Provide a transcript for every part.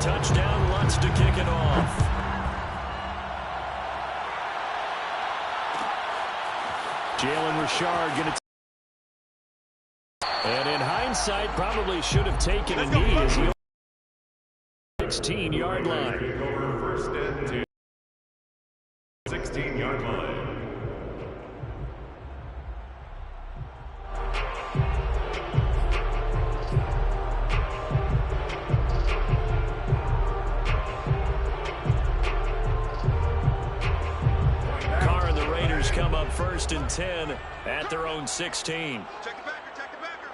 Touchdown Lutz to kick it off. Jalen Richard going to... And in hindsight, probably should have taken a knee as he... 16-yard line. First and 2. 16-yard line. Carr and the Raiders come up first and 10 at their own 16. Check the backer, check the backer.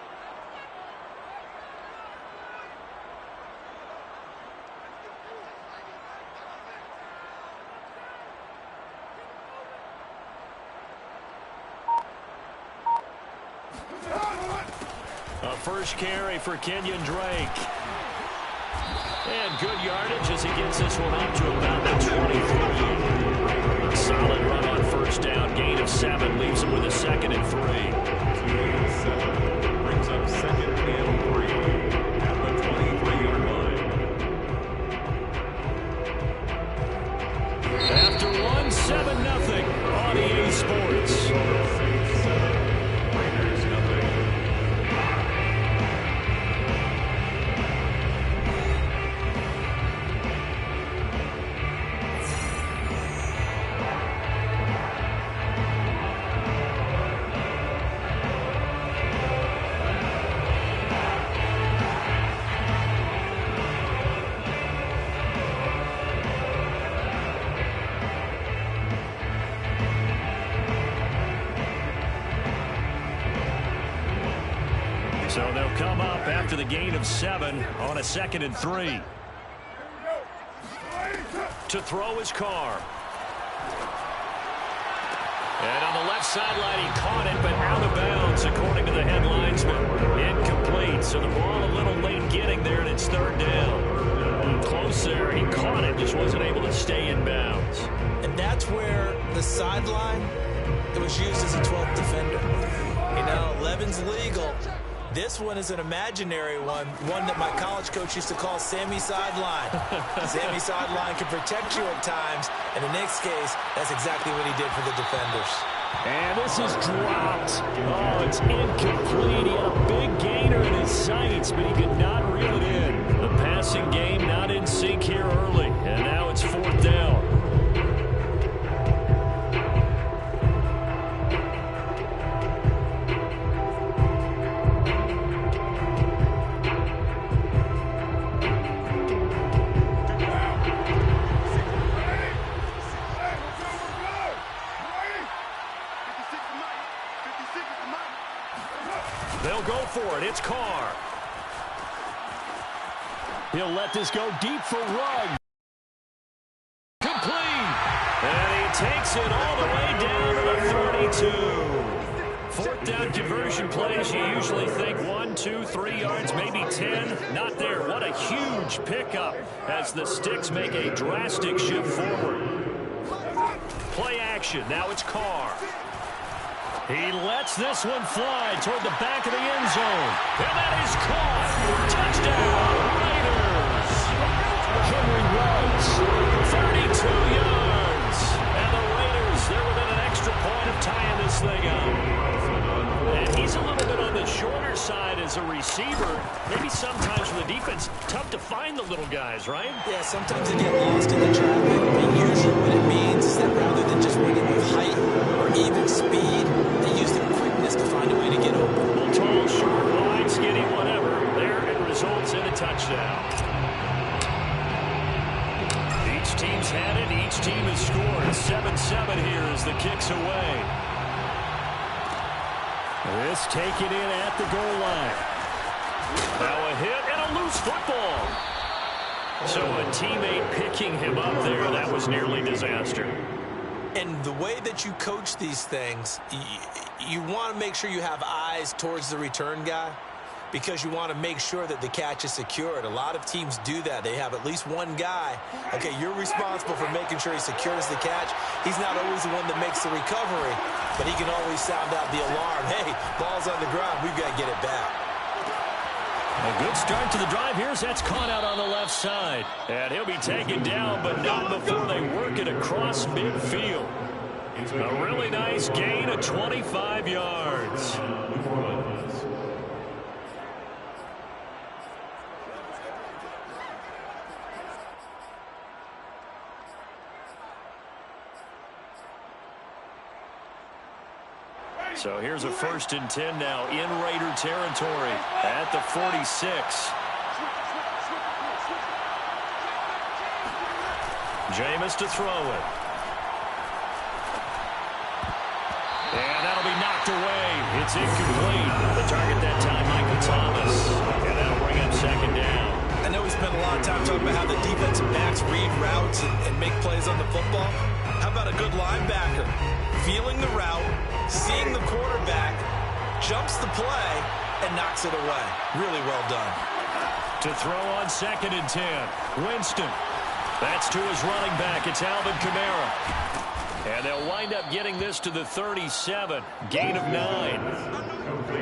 A first carry for Kenyon Drake. And good yardage as he gets this one up to about the 23. Solid run on first down. Gain of 7 leaves him with a second and 3. Brings up second and 3 at the 23-yard line. After 1-7-0 on EA Sports. Raiders nothing. So they'll come up after the gain of 7 on a second and 3. To throw his Carr. And on the left sideline, he caught it, but out of bounds, according to the head linesman. Incomplete, so the ball a little late getting there, and it's third down. Close there, he caught it, just wasn't able to stay in bounds. And that's where the sideline, it was used as a 12th defender. You know, 11's legal. This one is an imaginary one that my college coach used to call Sammy Sideline. Sammy Sideline can protect you at times, and in Nick's case, that's exactly what he did for the defenders. And this is dropped. Oh, it's incomplete. He had a big gainer in his sights, but he could not reel it in. The passing game not in sync here early, and now it's fourth down. They'll go for it. It's Carr. He'll let this go deep for Ruggs. Complete. And he takes it all the way down to the 32. Fourth down conversion plays, you usually think 1, 2, 3 yards, maybe 10. Not there. What a huge pickup as the Sticks make a drastic shift forward. Play action. Now it's Carr. He lets this one fly toward the back of the end zone. And that is caught. Touchdown, Raiders. Henry Ruggs, 32 yards. And the Raiders, they're within an extra point of tying this thing up. And he's a little bit on the shorter side as a receiver. Maybe sometimes for the defense, tough to find the little guys, right? Yeah, sometimes they get lost in the traffic. But usually what it means is that rather than just winning with height or even speed, they use their quickness to find a way to get open. Well, tall, short, wide, skinny, whatever. There it results in a touchdown. Each team's had it. Each team has scored. 7-7 here as the kick's away. This taken in at the goal line. Now a hit and a loose football. So a teammate picking him up there, that was nearly disaster. And the way that you coach these things, you want to make sure you have eyes towards the return guy because you want to make sure that the catch is secured. A lot of teams do that. They have at least one guy. Okay, you're responsible for making sure he secures the catch. He's not always the one that makes the recovery, but he can always sound out the alarm. Hey, ball's on the ground. We've got to get it back. A good start to the drive here as that's caught out on the left side. And he'll be taken down, but not before they work it across midfield. A really nice gain of 25 yards. So here's a 1st and 10 now in Raider territory at the 46. Jameis to throw it. And that'll be knocked away. It's incomplete. The target that time, Michael Thomas. And that'll bring up 2nd down. I know we spent a lot of time talking about how the defensive backs read routes and make plays on the football. How about a good linebacker? Feeling the route, seeing the quarterback, jumps the play, and knocks it away. Really well done. To throw on 2nd and 10. Winston. That's to his running back. It's Alvin Kamara. And they'll wind up getting this to the 37. Gain of 9.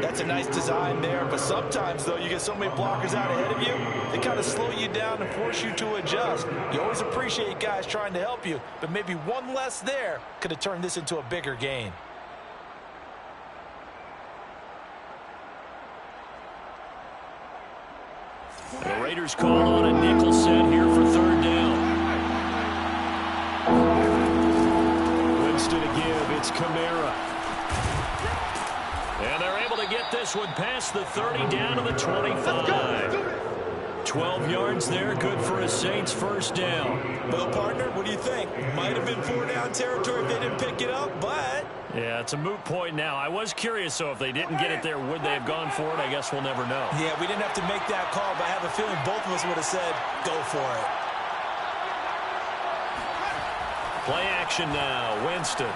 That's a nice design there, but sometimes, though, you get so many blockers out ahead of you, they kind of slow you down and force you to adjust. You always appreciate guys trying to help you, but maybe one less there could have turned this into a bigger gain. The Raiders call on a nickel set here for 3rd down. Winston to give. It's Kamara. And they're able to get this one past the 30 down to the 25. 12 yards there. Good for a Saints 1st down. Well, partner, what do you think? Might have been 4-down territory if they didn't pick it up, but... Yeah, it's a moot point now. I was curious, so if they didn't get it there, would they have gone for it? I guess we'll never know. Yeah, we didn't have to make that call, but I have a feeling both of us would have said, go for it. Play action now. Winston.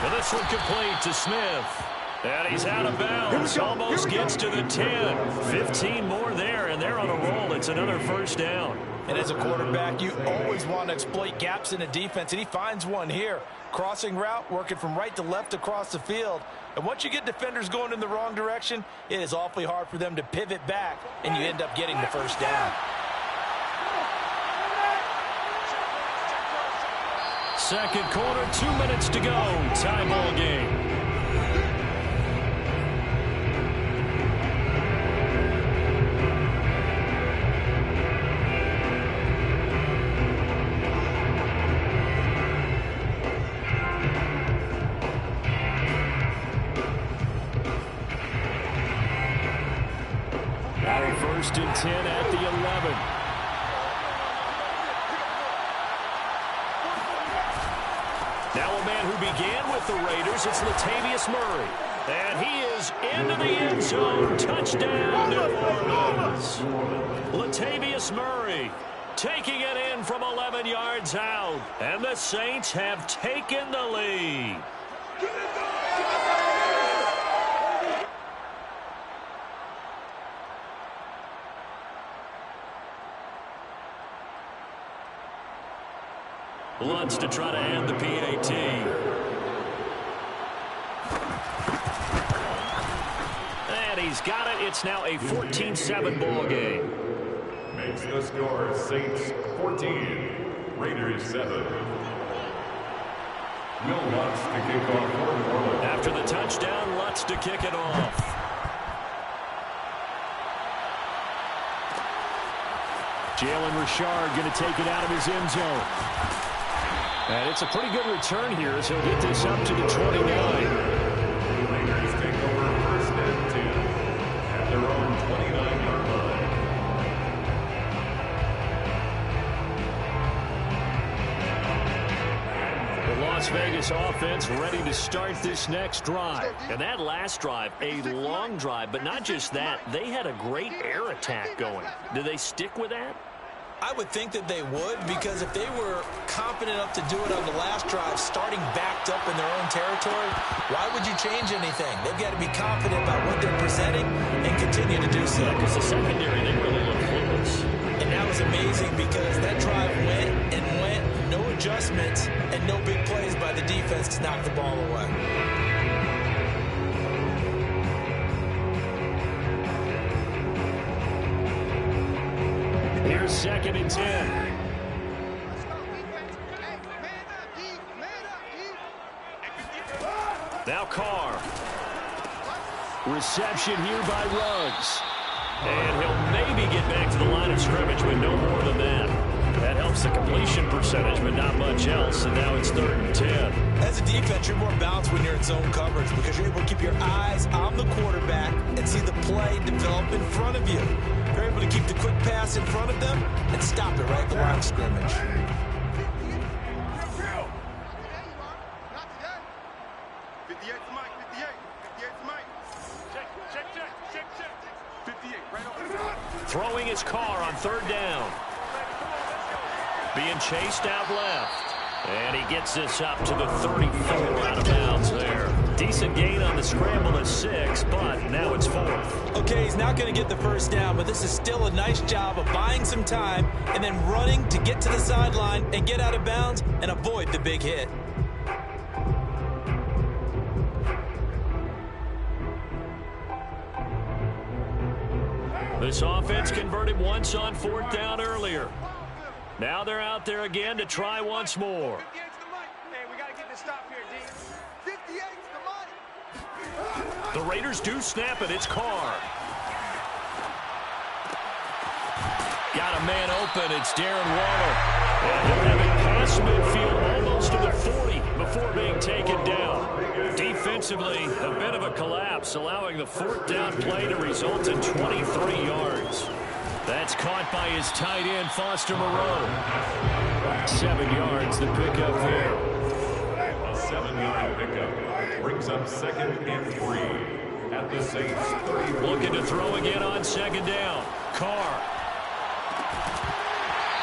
And this one complete to Smith. And he's out of bounds. Almost gets to the 10. 15 more there, and they're on a roll. It's another 1st down. And as a quarterback, you always want to exploit gaps in a defense, and he finds one here. Crossing route, working from right to left across the field. And once you get defenders going in the wrong direction, it is awfully hard for them to pivot back, and you end up getting the 1st down. Second quarter, 2 minutes to go. Tie ball game. Now 1st and 10 at the 11. Now a man who began with the Raiders, it's Latavius Murray. And he is into the end zone. Touchdown, New Orleans. Latavius Murray taking it in from 11 yards out. And the Saints have taken the lead. Lutz to try to end the PAT. And he's got it. It's now a 14-7 ball game. Makes the score Saints 14, Raiders 7. Will Lutz to kick off for New Orleans. After the touchdown, Lutz to kick it off. Jalen Richard going to take it out of his end zone. And it's a pretty good return here as he'll get this up to the 29. Raiders take over 1st and 10 at their own 29-yard line. The Las Vegas offense ready to start this next drive. And that last drive, a long drive, but not just that. They had a great air attack going. Do they stick with that? I would think that they would, because if they were confident enough to do it on the last drive, starting backed up in their own territory, why would you change anything? They've got to be confident about what they're presenting and continue to do so. Because the secondary, they really look clueless. And that was amazing because that drive went and went, no adjustments, and no big plays by the defense to knock the ball away. 2nd and 10. Now Carr. Reception here by Ruggs. And he'll maybe get back to the line of scrimmage, but no more than that. That helps the completion percentage, but not much else. And now it's 3rd and 10. As a defense, you're more balanced when you're in zone coverage because you're able to keep your eyes on the quarterback and see the play develop in front of you. You're able to keep the quick pass in front of them and stop it right at the line of scrimmage. Throwing his Carr on 3rd down. Being chased out left. And he gets this up to the 34 out of bounds there. Decent gain on the scramble at 6, but now it's 4th. Okay, he's not going to get the first down, but this is still a nice job of buying some time and then running to get to the sideline and get out of bounds and avoid the big hit. This offense converted once on 4th down earlier. Now they're out there again to try once more. The Raiders do snap it. It's Carr. Got a man open. It's Darren Waller. And he'll have it past midfield almost to the 40 before being taken down. Defensively, a bit of a collapse, allowing the 4th down play to result in 23 yards. That's caught by his tight end, Foster Moreau. 7 yards, the pickup there. A 7-yard pickup brings up 2nd and 3 at the Saints 30. Looking to throw again on 2nd down. Carr.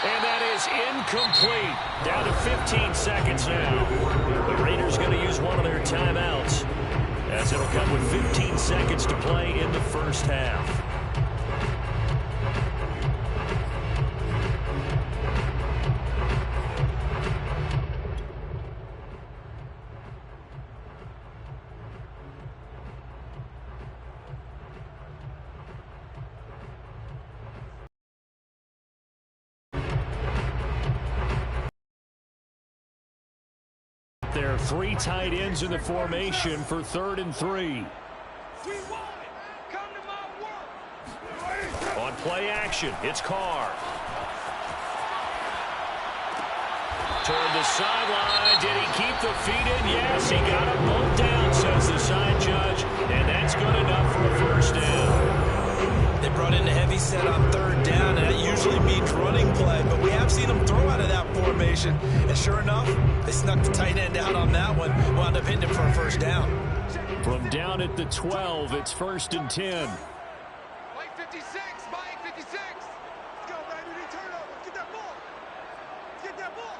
And that is incomplete. Down to 15 seconds now. The Raiders going to use one of their timeouts, as it'll come with 15 seconds to play in the first half. There are 3 tight ends in the formation for 3rd and 3. On play action, it's Carr. Toward the sideline. Did he keep the feet in? Yes, he got them both down, says the side judge. And that's good enough for a first down. They brought in a heavy set on 3rd down, and that usually means running play. But we have seen them throw out of that formation. And sure enough, they snuck the tight end out on that one. Wound up hitting him for a first down. From down at the 12, it's 1st and 10. Mike 56, Mike 56. Let's go, baby. We need turnover. Get that ball. Get that ball.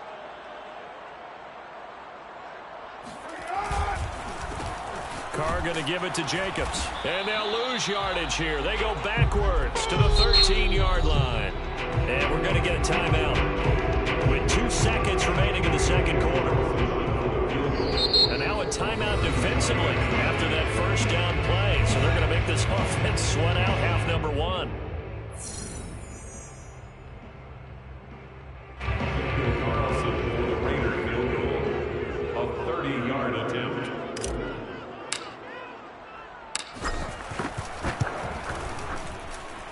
Carr going to give it to Jacobs. And they'll lose yardage here. They go backwards to the 13-yard line. And we're going to get a timeout with 2 seconds remaining in the 2nd quarter. And now a timeout defensively after that first down play. So they're going to make this offense sweat out half number 1. Carlson for the Raider field goal. A 30-yard attempt.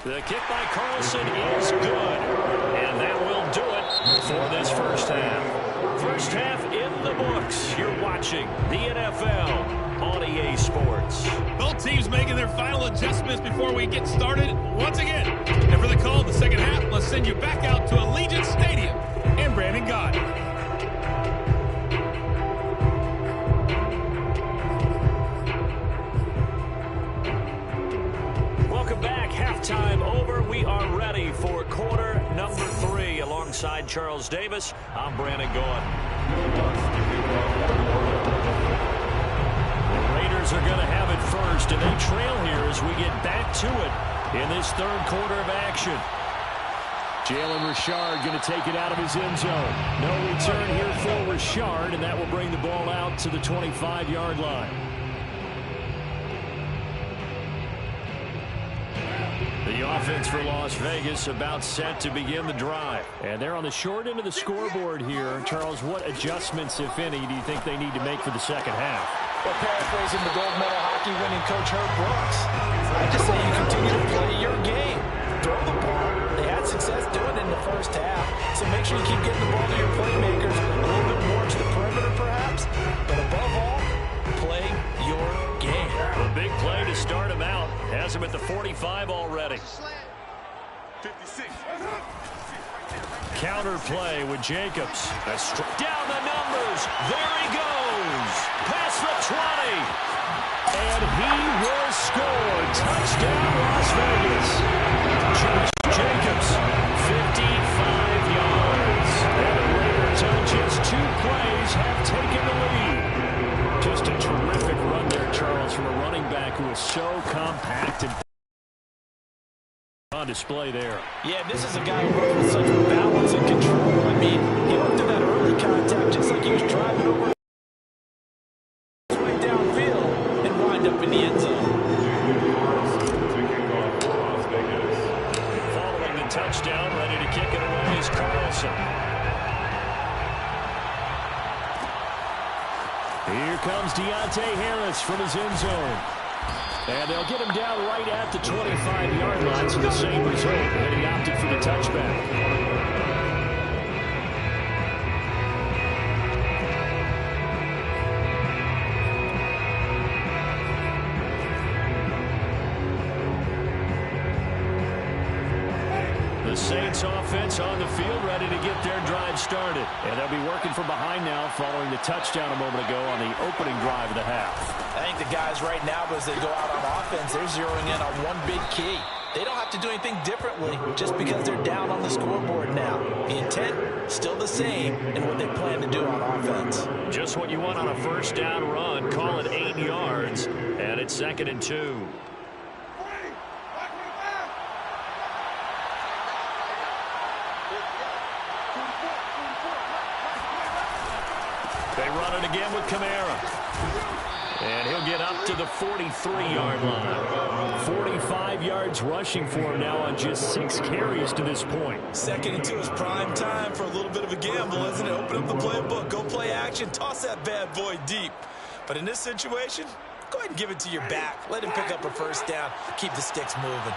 The kick by Carlson is good. And that will do it for this first half. First half in the books. You're watching the NFL on EA Sports. Both teams making their final adjustments before we get started once again. And for the call in the second half, let's send you back out to Allegiant Stadium and Brandon Gott. Welcome back. Halftime over. We are ready for quarter number 3. Alongside Charles Davis, I'm Brandon Gott. The Raiders are going to have it first, and they trail here as we get back to it in this 3rd quarter of action. Jalen Richard going to take it out of his end zone. No return here for Richard, and that will bring the ball out to the 25-yard line. The offense for Las Vegas, about set to begin the drive. And they're on the short end of the scoreboard here. Charles, what adjustments, if any, do you think they need to make for the second half? Well, paraphrasing the gold medal hockey winning coach Herb Brooks, I just say you continue to play your game. Throw the ball. They had success doing it in the first half, so make sure you keep getting the ball to your playmakers a little bit more to the perimeter, perhaps. But above all, play your game. A big play to start him out. Has him at the 45 already. 56. Counter play with Jacobs. Down the numbers. There he goes. Past the 20. And he will score. Touchdown, Las Vegas. Josh Jacobs, 55 yards. And the Raiders on just 2 plays have taken the lead. Just a terrific run there, Charles, from a running back who is so compact and on display there. Yeah, this is a guy who runs with such balance and control. I mean, he looked at that early contact just like he was driving over his way downfield and wind up in the end zone. Following the touchdown, ready to kick it away is Carlson. Here comes Deontay Harris from his end zone. And they'll get him down right at the 25-yard line, so the same result. And he opted for the touchback. The Saints offense on the field, ready to get their drive started. And they'll be working from behind now following the touchdown a moment ago on the opening drive of the half. I think the guys right now, as they go out on offense, they're zeroing in on one big key. They don't have to do anything differently just because they're down on the scoreboard now. The intent, still the same in what they plan to do on offense. Just what you want on a first down run. Call it 8 yards, and it's 2nd and 2. They run it again with Kamara. And he'll get up to the 43-yard line. 45 yards rushing for him now on just 6 carries to this point. 2nd and 2 is prime time for a little bit of a gamble, isn't it? Open up the playbook, go play action, toss that bad boy deep. But in this situation, go ahead and give it to your back. Let him pick up a first down. Keep the sticks moving.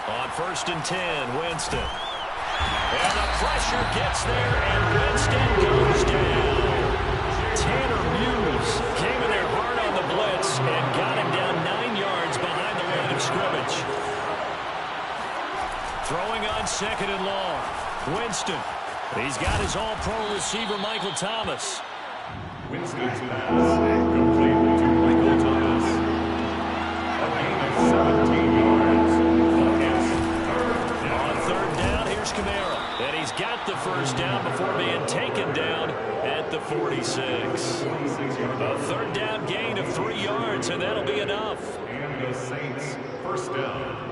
On 1st and 10, Winston. And the pressure gets there, and Winston goes down. Tanner Muse came in there hard on the blitz and got him down 9 yards behind the line of scrimmage. Throwing on 2nd and long. Winston. He's got his all-pro receiver, Michael Thomas. Winston's pass complete to Michael Thomas. A gain of 17 yards. On 3rd down, here's Kamara. And he's got the first down before being taken down at the 46. A 3rd down gain of 3 yards, and that'll be enough. And the Saints first down.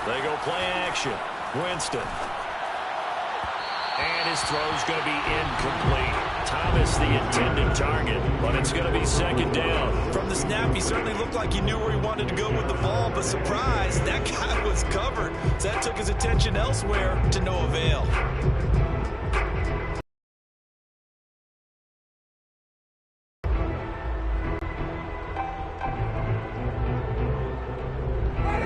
They go play action. Winston. And his throw's going to be incomplete. Thomas the intended target, but it's going to be 2nd down. From the snap, he certainly looked like he knew where he wanted to go with the ball, but surprise, that guy was covered. So that took his attention elsewhere to no avail.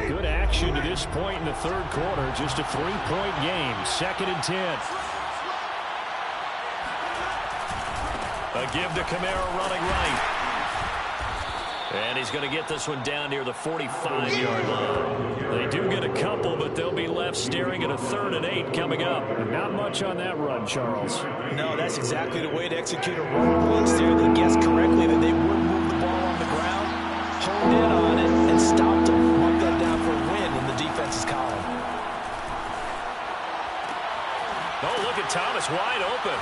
Good action to this point in the 3rd quarter. Just a 3-point game. 2nd and 10. A give to Kamara running right. And he's going to get this one down near the 45-yard line. They do get a couple, but they'll be left staring at a 3rd and 8 coming up. Not much on that run, Charles. No, that's exactly the way to execute a run blitz there. They guessed correctly that they would move the ball on the ground, honed in on it, and stopped them. Mark that down for a win in the defense's column. Oh, look look at Thomas wide open.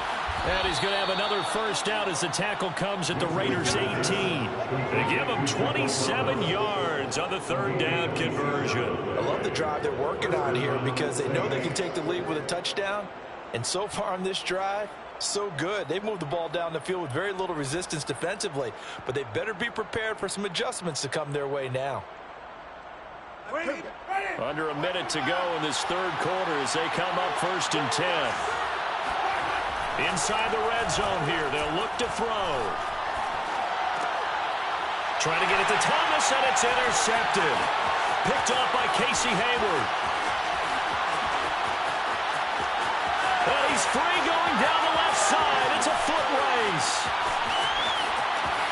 And he's going to have another first down as the tackle comes at the Raiders' 18. They give him 27 yards on the third down conversion. I love the drive they're working on here because they know they can take the lead with a touchdown. And so far on this drive, so good. They've moved the ball down the field with very little resistance defensively. But they better be prepared for some adjustments to come their way now. Under a minute to go in this third quarter as they come up 1st and 10. Inside the red zone here. They'll look to throw. Trying to get it to Thomas, and it's intercepted. Picked off by Casey Hayward. And he's free going down the left side. It's a foot race.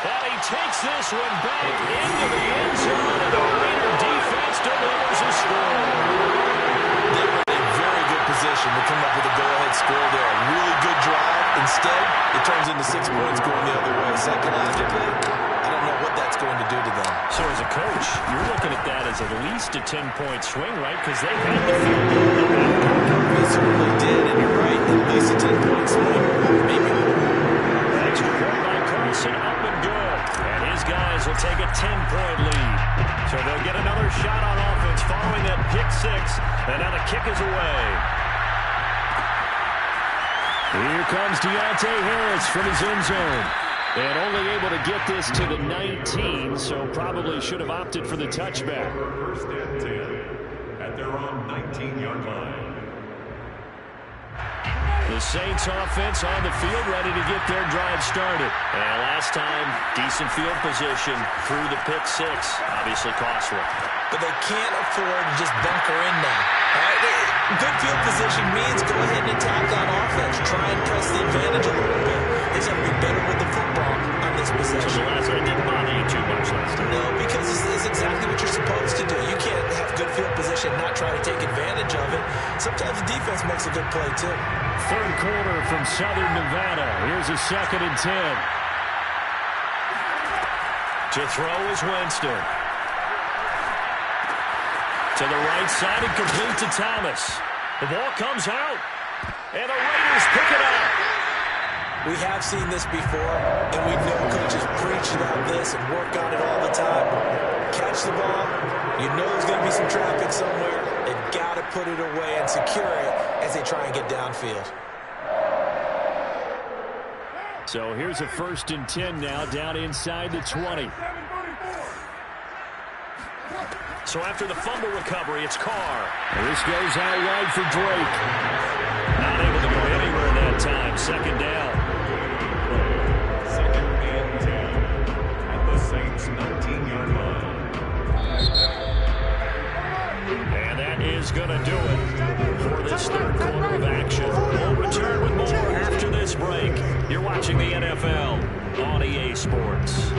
And he takes this one back into the end zone, and the Raider defense delivers a score. They were in a very good position to come up with a go-ahead score there. A really good drive. Instead, it turns into 6 points going the other way. Psychologically, I don't know what that's going to do to them. So as a coach, you're looking at that as at least a 10-point swing, right? Because they had the field goal. They certainly did, and you're right. At least a 10-point swing, maybe more. Extra point by Carson, up and good. And his guys will take a 10-point lead. So they'll get another shot on offense following that pick six. And now the kick is away. Here comes Deontay Harris from his end zone. And only able to get this to the 19, so probably should have opted for the touchback. 1st and 10 at their own 19-yard line. The Saints offense on the field ready to get their drive started. And last time, decent field position through the pick six. Obviously costly. But they can't afford to just bunker in now. All right? Good field position means go ahead and attack on offense. Try and press the advantage a little bit. They just have to be better with the football on this possession. So the last one didn't bother you too much last time. No, because this is exactly what you're supposed to do. You can't have good field position and not try to take advantage of it. Sometimes the defense makes a good play, too. Third quarter from Southern Nevada. Here's a 2nd and 10. To throw is Winston. To the right side and complete to Thomas. The ball comes out. And the Raiders pick it up. We have seen this before, and we know coaches preach about this and work on it all the time. Catch the ball. You know there's going to be some traffic somewhere. They've got to put it away and secure it as they try and get downfield. So here's a 1st and 10 now down inside the 20. So after the fumble recovery, it's Carr. This goes out wide for Drake. Not able to go anywhere that time. 2nd down. 2nd and 10 at the Saints' 19-yard line. And that is going to do it for this third quarter of action. We'll return with more after this break. You're watching the NFL on EA Sports.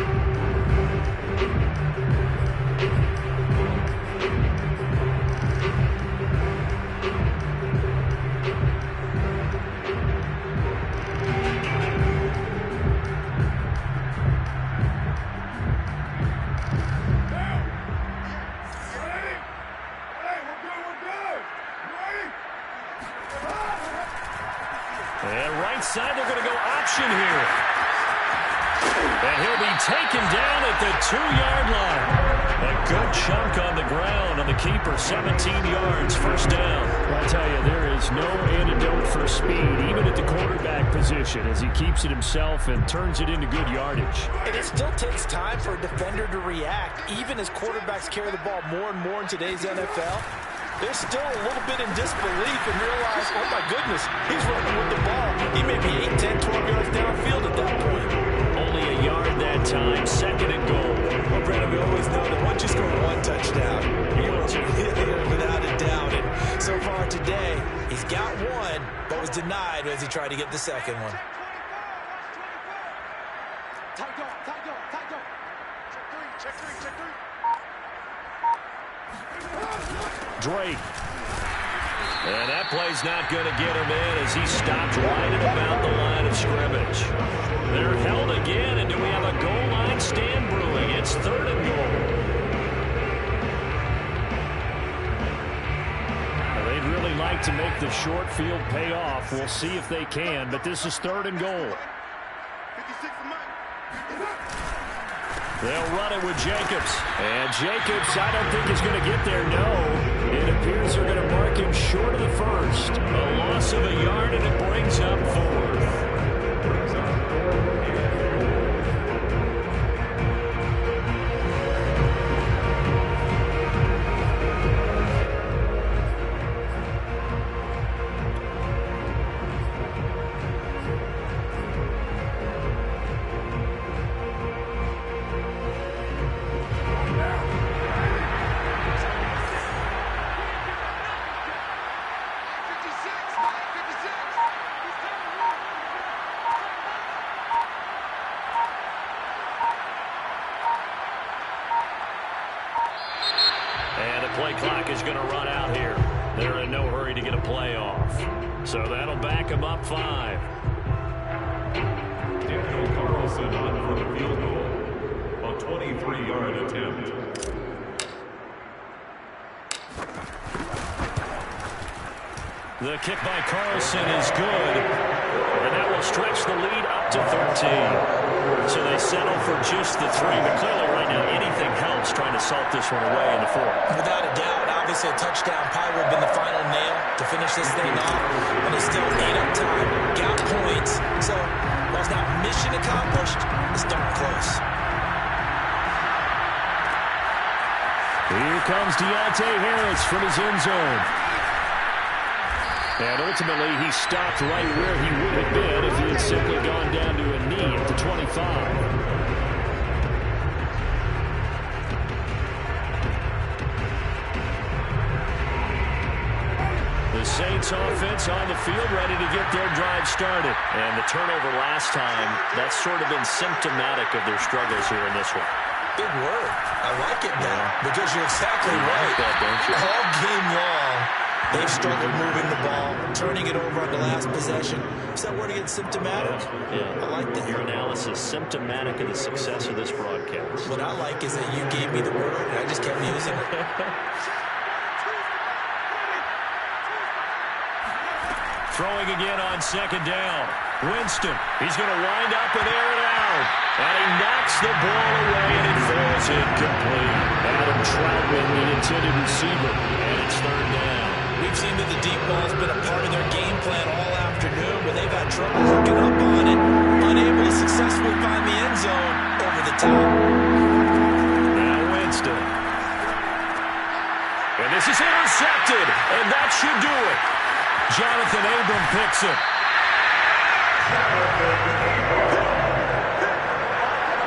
And right side, they're going to go option here. And he'll be taken down at the 2-yard line. A good chunk on the ground on the keeper, 17 yards, 1st down. Well, I tell you, there is no antidote for speed, even at the quarterback position, as he keeps it himself and turns it into good yardage. And it still takes time for a defender to react, even as quarterbacks carry the ball more and more in today's NFL. They're still a little bit in disbelief and realize, oh my goodness, he's running with the ball. He may be 8, 10, 12 yards downfield at that point. Only a yard that time, 2nd and goal. Well, Brandon, we always know that once you score one touchdown, you're without a doubt. And so far today, he's got one, but was denied as he tried to get the second one. Tight go, tight go, tight go. Check three, check three. Drake. And that play's not going to get him in as he stopped right at about the line of scrimmage. They're held again, and do we have a goal line stand brewing? It's 3rd and goal. They they'd really like to make the short field pay off. We'll see if they can, but this is 3rd and goal. 56 for Mike. They'll run it with Jacobs. And Jacobs, I don't think is going to get there, no. It appears they're going to mark him short of the first. A loss of a yard, and it brings up 4th. And the play clock is going to run out here. They're in no hurry to get a play off. So that'll back them up 5. Daniel Carlson on for the field goal. A 23-yard attempt. The kick by Carlson is good. And that will stretch the lead up to 13. So they settle for just the 3. But clearly right now anything helps trying to salt this one away in the 4th. Without a doubt, obviously a touchdown probably would have been the final nail to finish this thing off. But they still ate up time, got points. So while it's not mission accomplished, it's darn close. Here comes Deontay Harris from his end zone. And ultimately, he stopped right where he would have been if he had simply gone down to a knee at the 25. The Saints offense on the field ready to get their drive started. And the turnover last time, that's sort of been symptomatic of their struggles here in this one. Big word. I like it now because you're exactly right. Like that, don't you? All game long, they've struggled moving the ball, turning it over on the last possession. Is that word again, symptomatic? Yeah. I like that. Your analysis, symptomatic of the success of this broadcast. What I like is that you gave me the word, and I just kept using it. Throwing again on 2nd down. Winston, he's going to wind up and air it out. And he knocks the ball away, and it falls incomplete. Adam Troutman, the intended receiver, and it's 3rd down. We've seen that the deep ball's been a part of their game plan all afternoon, but they've had trouble hooking up on it, unable to successfully find the end zone over the top. Now Winston. And this is intercepted, and that should do it. Jonathan Abram picks it.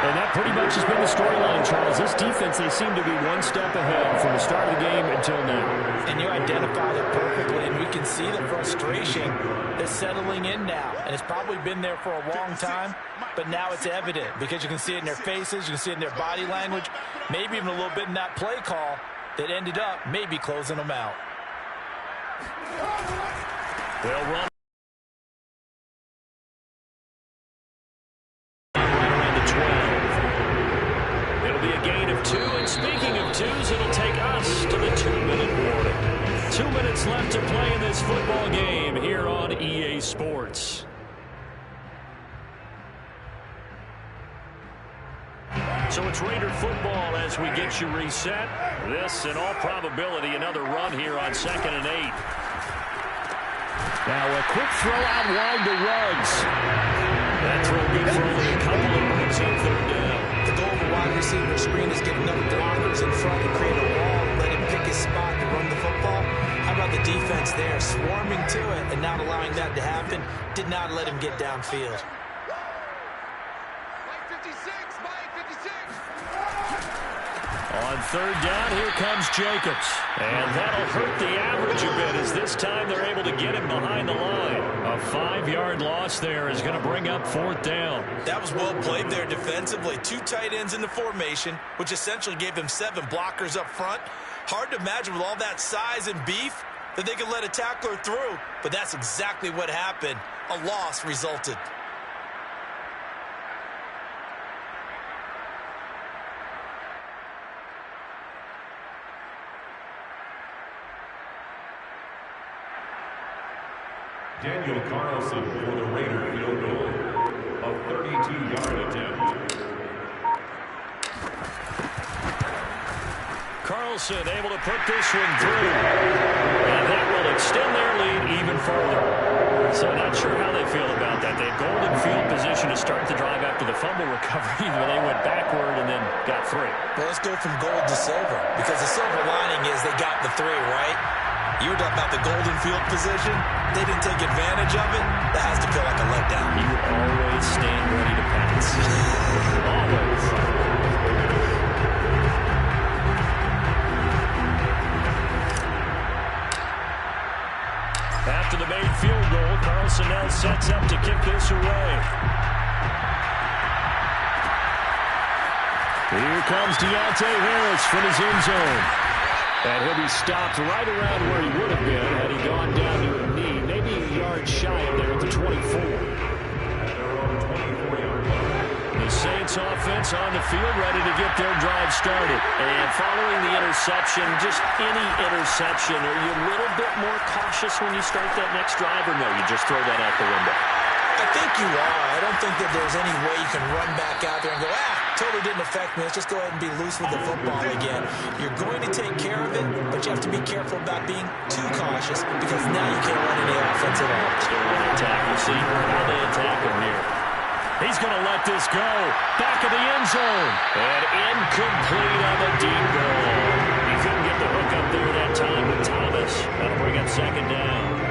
And that pretty much has been the storyline, Charles. This defense, they seem to be one step ahead from the start of the game until now. And you identified it perfectly, and we can see the frustration that's settling in now. And it's probably been there for a long time, but now it's evident because you can see it in their faces, you can see it in their body language, maybe even a little bit in that play call that ended up maybe closing them out. They'll run. Be a gain of 2, and speaking of 2s, it'll take us to the 2-minute warning. 2 minutes left to play in this football game here on EA Sports. So it's Raider football as we get you reset. This, in all probability, another run here on 2nd and 8. Now a quick throw out wide to Ruggs. That throw good for only a couple of moves on 3rd down. The goal of a wide receiver screen is get enough blockers in front and create a wall and let him pick his spot to run the football. How about the defense there, swarming to it and not allowing that to happen? Did not let him get downfield. Mike 56, Mike 56. On 3rd down, here comes Jacobs. And that'll hurt the average a bit as this time they're able to get him behind the line. A 5-yard loss there is going to bring up 4th down. That was well played there defensively. 2 tight ends in the formation, which essentially gave them 7 blockers up front. Hard to imagine with all that size and beef that they could let a tackler through, but that's exactly what happened. A loss resulted. Daniel Carlson for the Raider field goal. A 32-yard attempt. Carlson able to put this one through. And that will extend their lead even further. So not sure how they feel about that. They had golden field position to start the drive after the fumble recovery, where they went backward and then got 3. Well, let's go from gold to silver, because the silver lining is they got the 3, right? You were talking about the golden field position. They didn't take advantage of it. That has to feel like a letdown. You always stand ready to pass. Always. After the made field goal, Carlson now sets up to kick this away. Here comes Deontay Harris from his end zone. And he'll be stopped right around where he would have been had he gone down to a knee, maybe a yard shy of there at the 24. The Saints offense on the field, ready to get their drive started. And following the interception, just any interception, are you a little bit more cautious when you start that next drive, or no, you just throw that out the window? I think you are. I don't think that there's any way you can run back out there and go, totally didn't affect me. Let's just go ahead and be loose with the football again. You're going to take care of it, but you have to be careful about being too cautious, because now you can't run any offense at all. Still want to attack. We'll see how they attack him here. He's going to let this go. Back of the end zone. And incomplete on the deep ball. He couldn't get the hook up there that time with Thomas. That'll bring up second down.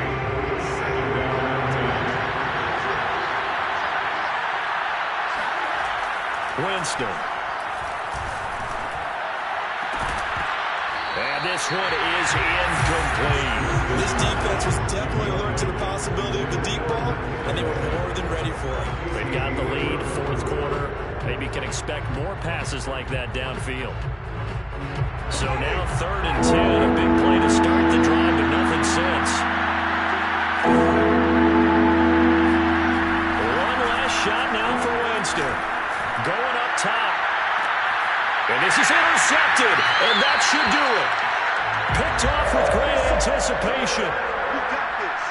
Winston. And this one is incomplete. This defense was definitely alert to the possibility of the deep ball, and they were more than ready for it. They've got the lead, fourth quarter. Maybe can expect more passes like that downfield. So now 3rd and 10, a big play to start the drive, but nothing since. One last shot now for Winston. Going up top. And this is intercepted, and that should do it. Picked off with great anticipation. You got this.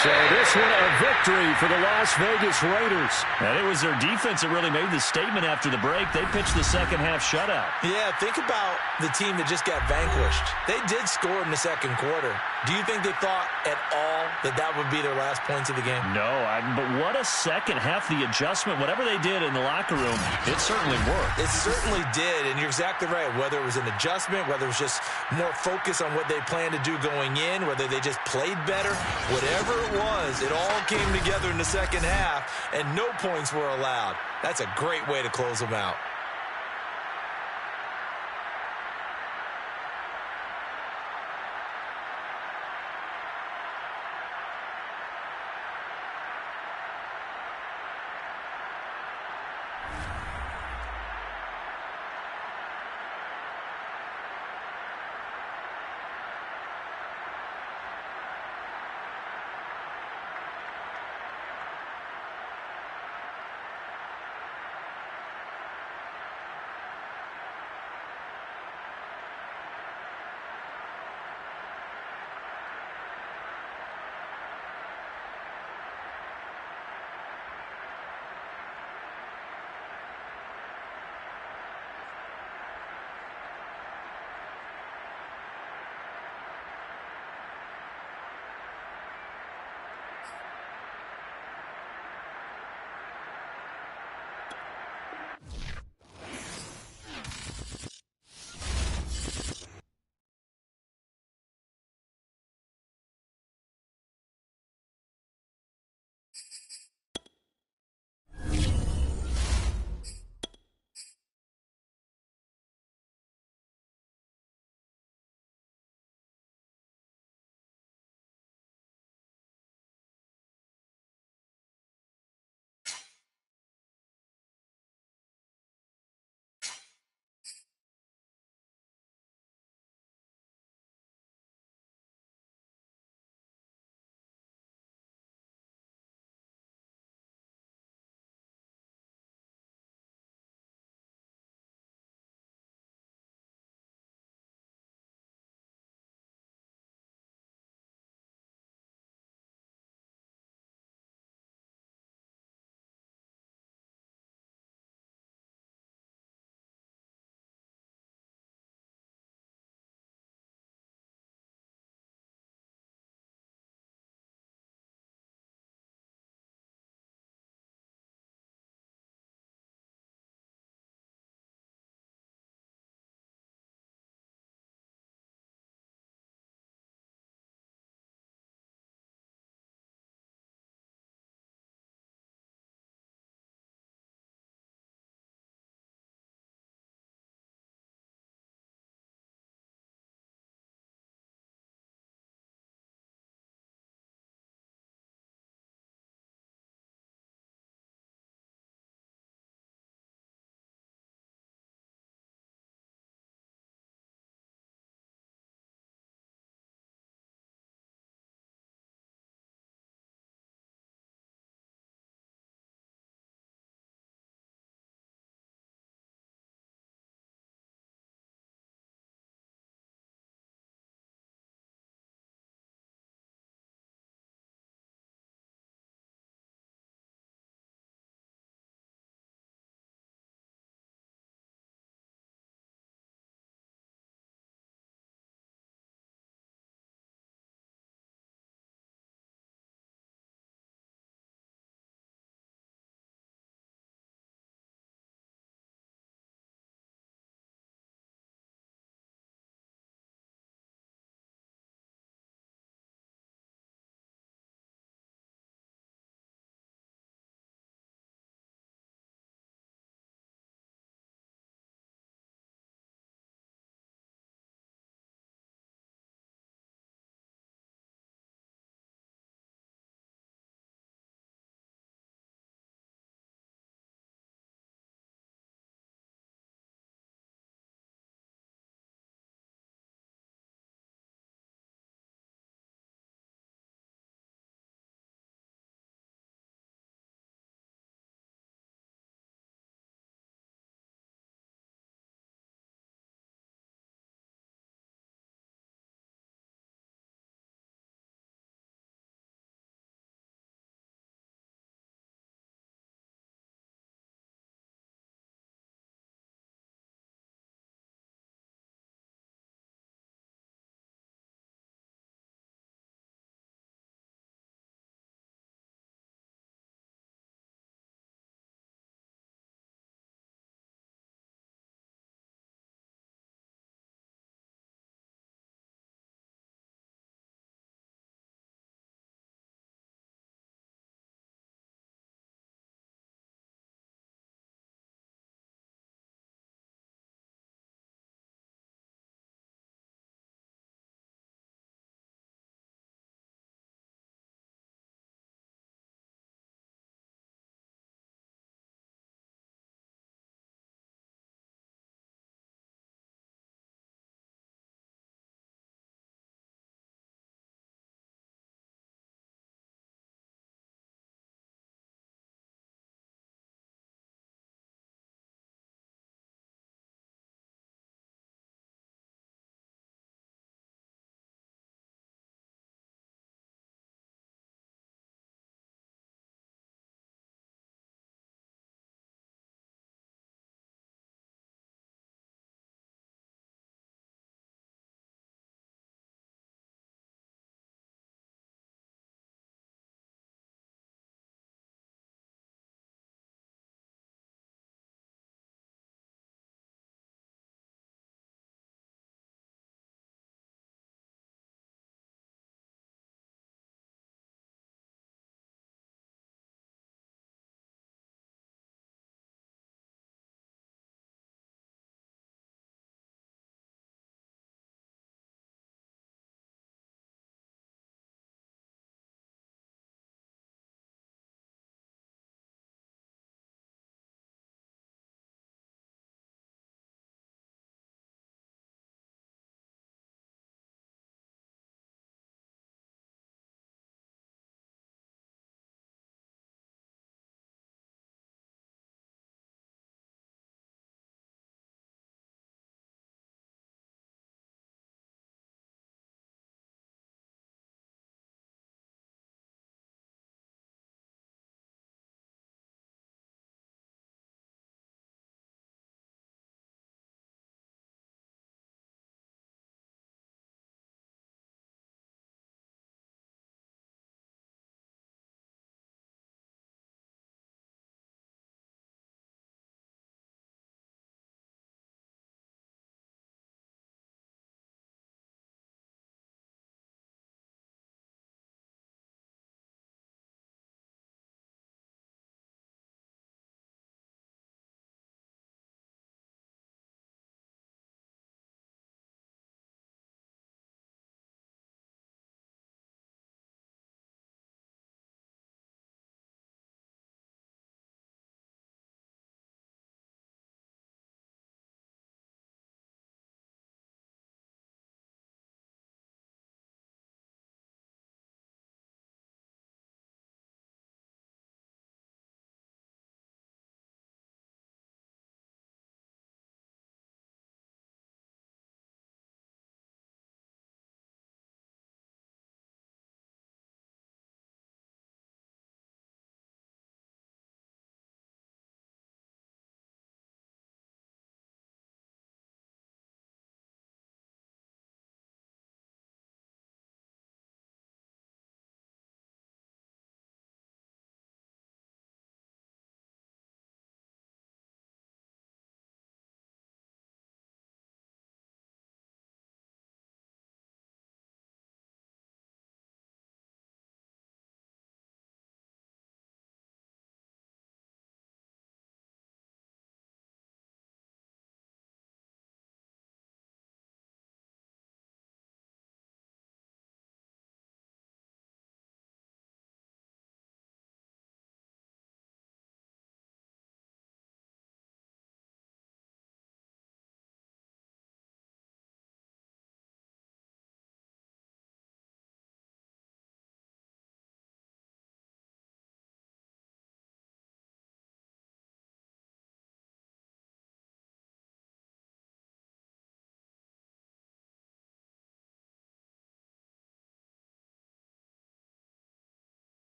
So this one a victory for the Las Vegas Raiders. And it was their defense that really made the statement after the break. They pitched the second half shutout. Yeah, think about the team that just got vanquished. They did score in the second quarter. Do you think they thought at all that that would be their last points of the game? No, but what a second half. The adjustment, whatever they did in the locker room, it certainly worked. It certainly did, and you're exactly right. Whether it was an adjustment, whether it was just more focus on what they planned to do going in, whether they just played better, whatever it was, it all came together in the second half, and no points were allowed. That's a great way to close them out.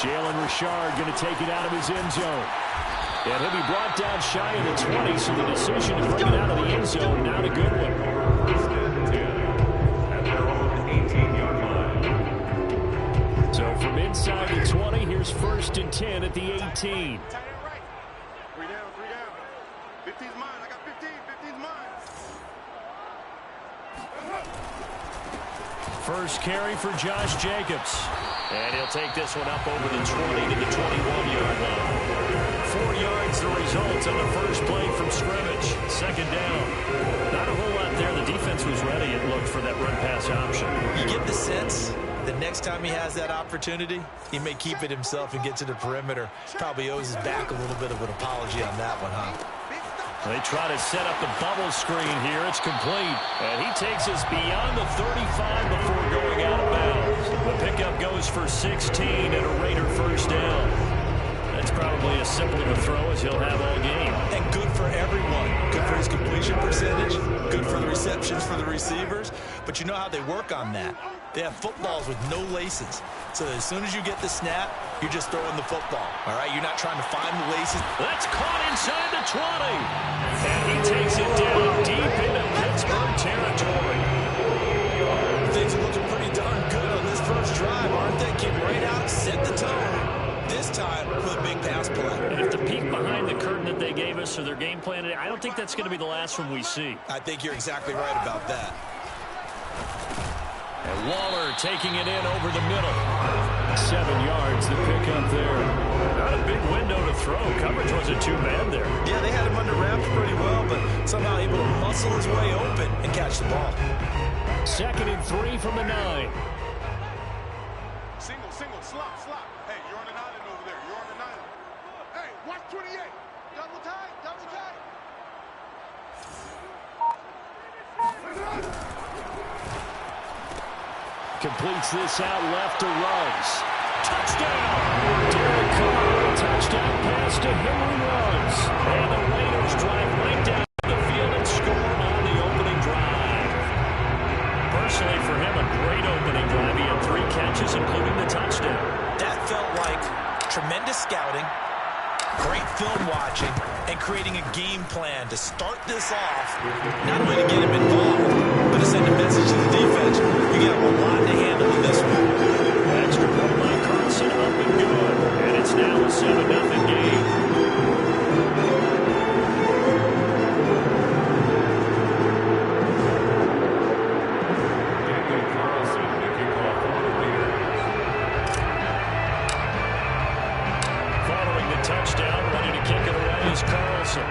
Jalen Richard going to take it out of his end zone. And he'll be brought down shy of the 20, so the decision to bring it out of the end zone, not a good one. First and 10 at their own 18-yard line. So from inside the 20, here's first and 10 at the 18. Tight end right. 3 down, 3 down. 15's mine. I got 15. 15's mine. First carry for Josh Jacobs. And he'll take this one up over the 20 to the 21-yard line. 4 yards the result on the first play from scrimmage. Second down. Not a whole lot there. The defense was ready, it looked, for that run-pass option. You get the sense the next time he has that opportunity, he may keep it himself and get to the perimeter. Probably owes his back a little bit of an apology on that one, huh? They try to set up the bubble screen here. It's complete. And he takes us beyond the 35 before going out of bounds. The pickup goes for 16 and a Raider first down. That's probably as simple of a throw as he'll have all game. And good for everyone. Good for his completion percentage. Good for the receptions for the receivers. But you know how they work on that. They have footballs with no laces. So as soon as you get the snap, you're just throwing the football. All right? You're not trying to find the laces. That's caught inside the 20. And he takes it down deep into Pittsburgh territory. Things are looking pretty darn good on this first drive, aren't they? Came right out, set the tone. This time with a big pass play. And if the peek behind the curtain that they gave us or their game plan today, I don't think that's going to be the last one we see. I think you're exactly right about that. And Waller taking it in over the middle. 7 yards, the pickup there. Not a big window to throw. Coverage wasn't too bad there. Yeah, they had him under wraps pretty well, but somehow able to muscle his way open and catch the ball. 2nd and 3 from the 9. Single, single, slop, slop. Hey, you're on an island over there. You're on an island. Hey, watch 28. Double tight, double tight. Completes this out left to Ruggs. Touchdown! Derek Carr, touchdown pass to Henry Ruggs. And the Raiders drive right down the field and score on the opening drive. Personally, for him, a great opening drive. He had 3 catches, including the touchdown. That felt like tremendous scouting, great film watching, and creating a game plan to start this off, not only to get him involved, but to send a message to the defense. You got a lot to handle in this one. Extra point by Carlson, up and good. And it's now a 7-0 game. Daniel Carlson, the kickoff for the Raiders. Following the touchdown, ready to kick it away is Carlson.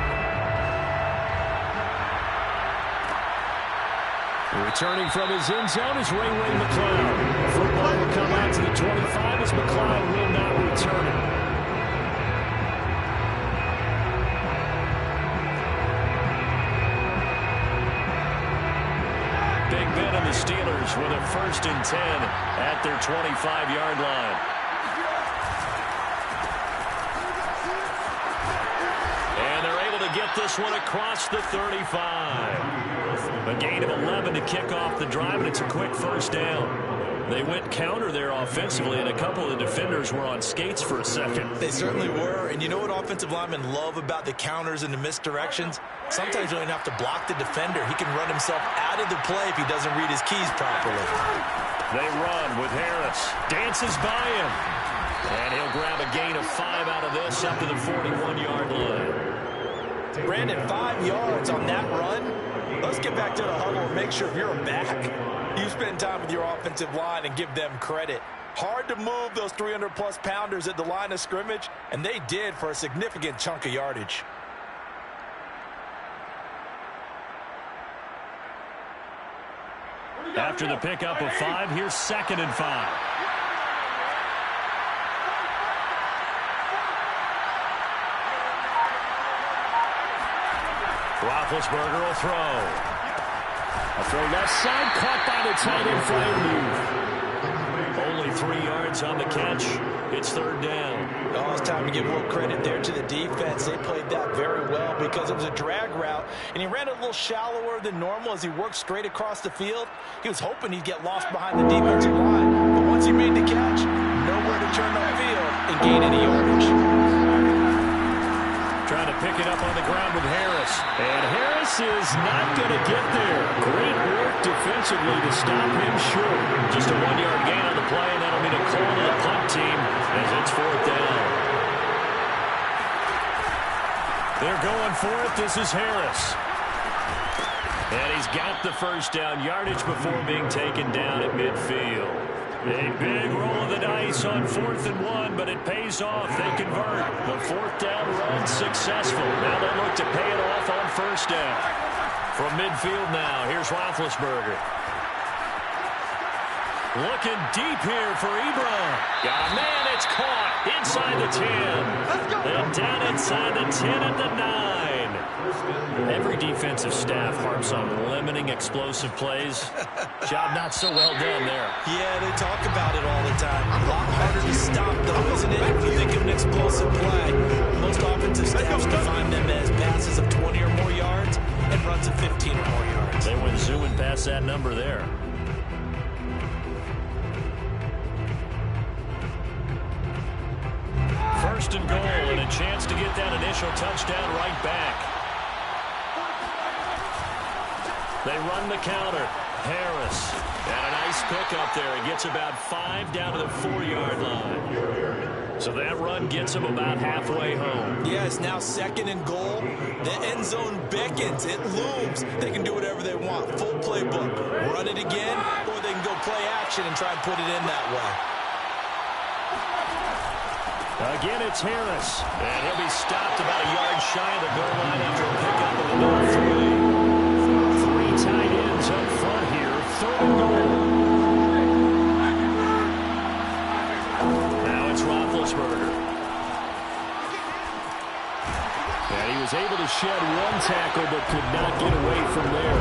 Returning from his end zone is Ray McCloud. Football will come out to the 25 as McCloud will not return it. Big Ben and the Steelers with a 1st and 10 at their 25-yard line. And they're able to get this one across the 35. A gain of 11 to kick off the drive, and it's a quick first down. They went counter there offensively, and a couple of the defenders were on skates for a second. They certainly were, and you know what offensive linemen love about the counters and the misdirections? Sometimes you don't even have to block the defender. He can run himself out of the play if he doesn't read his keys properly. They run with Harris. Dances by him. And he'll grab a gain of 5 out of this up to the 41-yard line. Brandon, 5 yards on that run. Let's get back to the huddle and make sure if you're a back, you spend time with your offensive line and give them credit. Hard to move those 300-plus pounders at the line of scrimmage, and they did for a significant chunk of yardage. After the pickup of 5, here's 2nd and 5. Roethlisberger will throw. A throw left side, caught by the tight end for Ayuk. Only 3 yards on the catch. It's 3rd down. Oh, it's time to give more credit there to the defense. They played that very well because it was a drag route, and he ran it a little shallower than normal as he worked straight across the field. He was hoping he'd get lost behind the defensive line, but once he made the catch, nowhere to turn upfield, gain any yardage. Trying to pick it up on the ground with Harris. And Harris is not going to get there. Great work defensively to stop him short. Just a 1-yard gain on the play, and that'll mean a call to the punt team as it's 4th down. They're going for it. This is Harris. And he's got the first down yardage before being taken down at midfield. A big roll of the dice on 4th and 1, but it pays off. They convert. The 4th down run successful. Now they look to pay it off on 1st down. From midfield now, here's Roethlisberger. Looking deep here for Ebron. Got a man, it's caught inside the 10. Then down inside the 10 at the 9. Every defensive staff harps on limiting explosive plays. Job not so well done there. Yeah, they talk about it all the time. A lot harder to stop, though, isn't it? If you think of an explosive play, most offensive staffs define them as passes of 20 or more yards and runs of 15 or more yards. They went zooming past that number there. First and goal, and a chance to get that initial touchdown right back. They run the counter. Harris. And a nice pickup there. He gets about 5 down to the 4-yard line. So that run gets him about halfway home. Yeah, it's now 2nd and goal. The end zone beckons. It looms. They can do whatever they want. Full playbook. Run it again, or they can go play action and try and put it in that way. Again, it's Harris. And he'll be stopped about a yard shy of the goal line after a pickup of the number 3. Tight ends up front here. 3rd and goal. Now it's Roethlisberger. And he was able to shed 1 tackle but could not get away from there.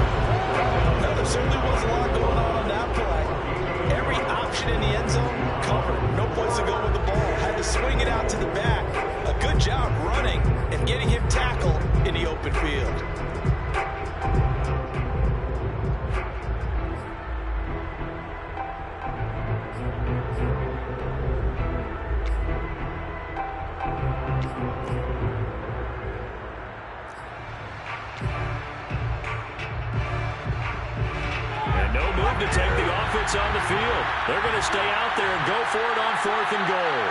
Now, there certainly was a lot going on that play. Every option in the end zone covered. No place to go with the ball. Had to swing it out to the back. A good job running and getting him tackled in the open field. To take the offense on the field. They're going to stay out there and go for it on 4th and goal.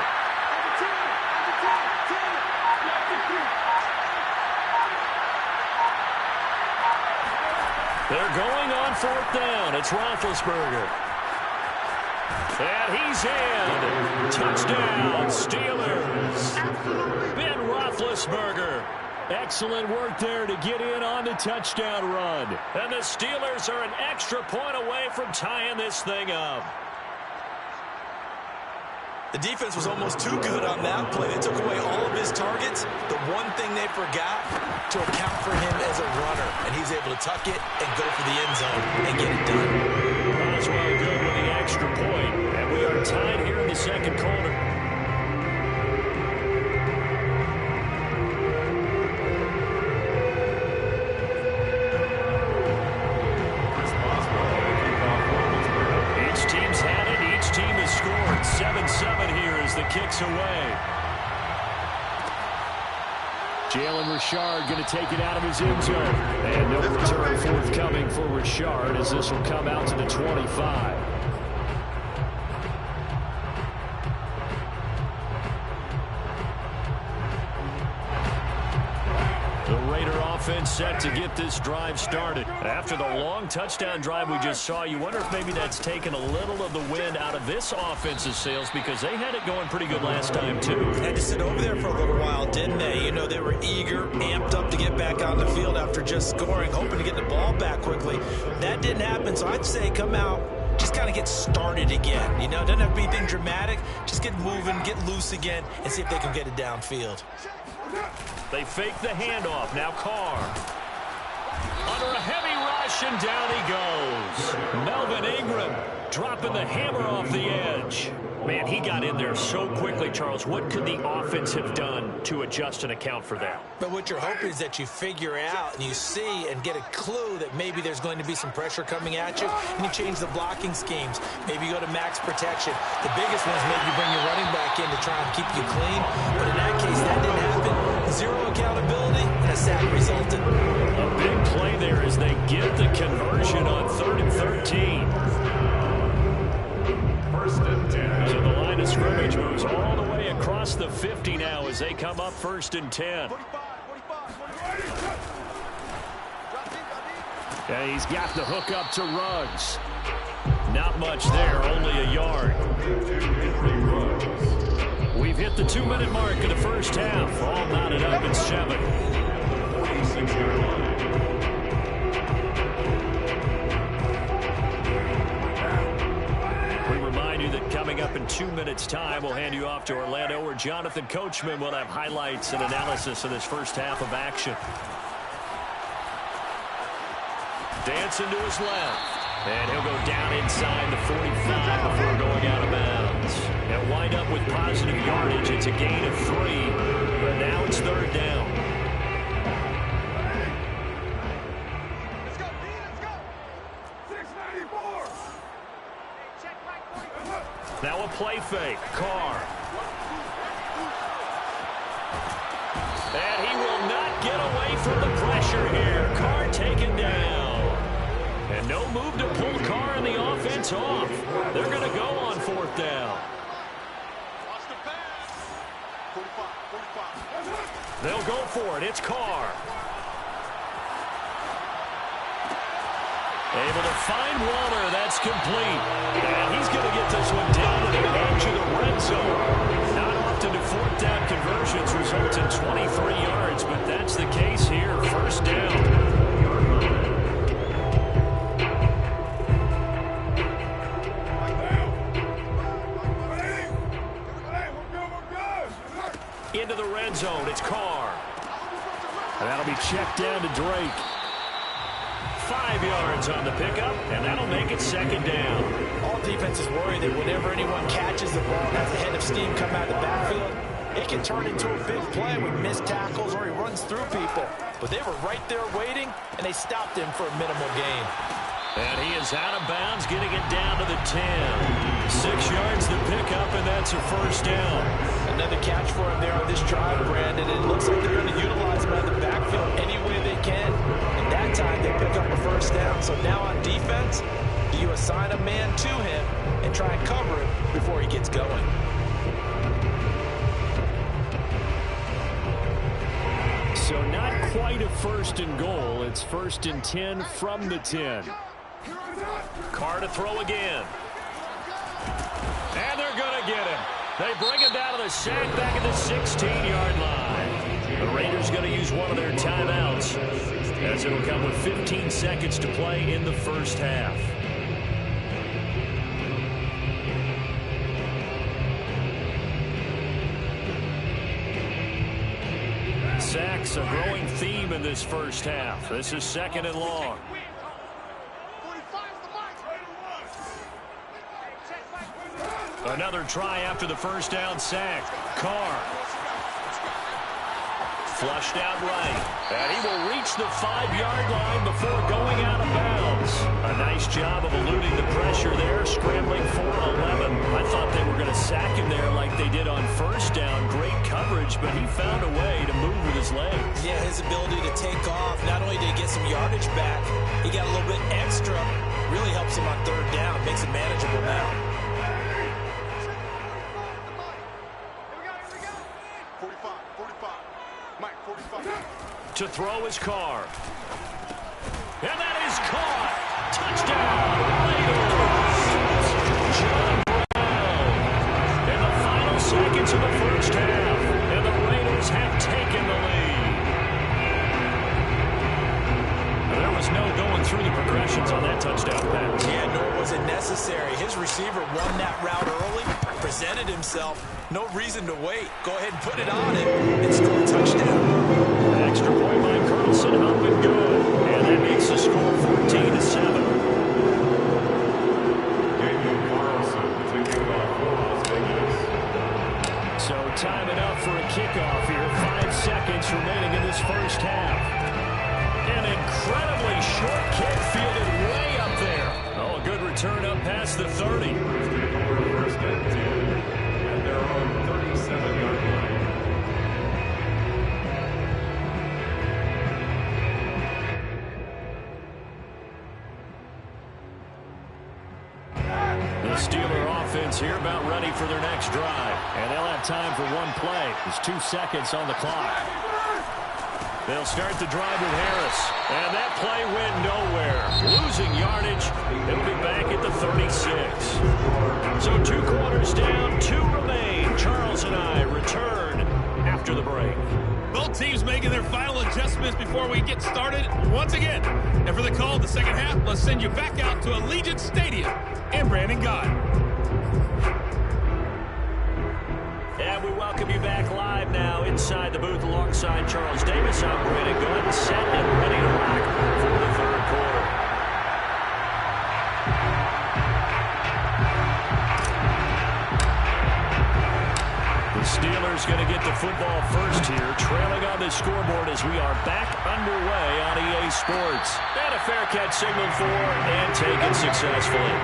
They're going on 4th down. It's Roethlisberger. And he's in. Touchdown, Steelers. Ben Roethlisberger. Excellent work there to get in on the touchdown run. And the Steelers are an extra point away from tying this thing up. The defense was almost too good on that play. They took away all of his targets. The one thing they forgot, to account for him as a runner. And he's able to tuck it and go for the end zone and get it done. Boswell good with the extra point. And we are tied here in the 2nd quarter. Team has scored 7-7 here as the kick's away. Jalen Richard going to take it out of his end zone. And no return forthcoming for Richard as this will come out to the 25. The Raider offense set to get this drive started. After the long touchdown drive we just saw, you wonder if maybe that's taken a little of the wind out of this offense's sails because they had it going pretty good last time, too. Had to sit over there for a little while, didn't they? You know, they were eager, amped up to get back on the field after just scoring, hoping to get the ball back quickly. That didn't happen, so I'd say come out, just kind of get started again. You know, it doesn't have to be anything dramatic. Just get moving, get loose again, and see if they can get it downfield. They fake the handoff. Now Carr. Under a heavy rush, and down he goes. Melvin Ingram dropping the hammer off the edge. Man, he got in there so quickly, Charles. What could the offense have done to adjust and account for that? But what you're hoping is that you figure out and you see and get a clue that maybe there's going to be some pressure coming at you, and you change the blocking schemes. Maybe you go to max protection. The biggest one is maybe you bring your running back in to try and keep you clean. But in that case, that didn't happen. Zero accountability, and a sack resulted. A big play there as they get the conversion on 3rd and 13. First and 10. So the line of scrimmage moves all the way across the 50 now as they come up 1st and 10. 45. And he's got the hook up to Ruggs. Not much there, only a yard. We've hit the 2-minute mark of the first half. All knotted up at 7. 46-yard line. We remind you that coming up in 2 minutes' time, we'll hand you off to Orlando, where Jonathan Coachman will have highlights and analysis of this first half of action. Dancing to his left. And he'll go down inside the 45 before going out of bounds. They'll wind up with positive yardage. It's a gain of 3. But now it's 3rd down. Let's go, D, let's go. 694. Now a play fake. Carr. And he will not get away from the pressure here. Carr taken down. And no move to pull Carr and the offense off. They're going to go on 4th down. Watch the pass. 45. They'll go for it. It's Carr. Able to find Waller. That's complete. And he's going to get this one down to the edge of the red zone. Not often do 4th down conversions result in 23 yards, but that's the case here. 1st down. Into the red zone. It's Carr. And that'll be checked down to Drake. 5 yards on the pickup, and that'll make it 2nd down. All defenses worry that whenever anyone catches the ball and has a head of steam come out of the backfield, it can turn into a big play with missed tackles or he runs through people. But they were right there waiting, and they stopped him for a minimal gain. And he is out of bounds, getting it down to the 10. 6 yards the pickup, and that's a 1st down. Another catch for him there on this drive, Brandon. It looks like they're going to utilize him out of the backfield any way they can. And that time they pick up a 1st down. So now on defense, do you assign a man to him and try and cover him before he gets going? So not quite a 1st and goal. It's 1st and 10 from the 10. Carr to throw again. And they're going to get him. They bring him down to the sack back at the 16-yard line. The Raiders going to use one of their timeouts, as it'll come with 15 seconds to play in the first half. Sacks a growing theme in this first half. This is 2nd and long. Another try after the 1st down sack. Carr. Flushed out right. And he will reach the 5-yard line before going out of bounds. A nice job of eluding the pressure there, scrambling for 11. I thought they were going to sack him there like they did on 1st down. Great coverage, but he found a way to move with his legs. Yeah, his ability to take off. Not only did he get some yardage back, he got a little bit extra. Really helps him on 3rd down. Makes it manageable now. 45. Mike, 45. To throw his Carr. And that is caught. Touchdown, Raiders. John Brown in the final seconds of the first half. And the Raiders have taken the lead. There was no going through the progressions on that touchdown pass. Yeah, nor was it necessary. His receiver won that route early, presented himself. No reason to wait. Go ahead and put it on him and score a touchdown. An extra point by Carlson, up and good. And that makes the score 14-7. time enough for a kickoff here. 5 seconds remaining in this first half. An incredibly short kick fielded way up there. Oh, a good return up past the 30. First and 10 at their own 37-yard line. The Steeler offense here about ready for their next drive. And they'll have time for one play. There's 2 seconds on the clock. They'll start the drive with Harris. And that play went nowhere. Losing yardage. It'll be back at the 36. So 2 quarters down, 2 remain. Charles and I return after the break. Both teams making their final adjustments before we get started once again. And for the call of the second half, let's send you back out to Allegiant Stadium in Brandon God. And we welcome you back live now inside the booth alongside Charles Davis. I'm Brandon Good, set and ready to rock for the third quarter. The Steelers going to get the football first here, trailing on the scoreboard as we are back underway on EA Sports. And a fair catch signaled for and taken successfully.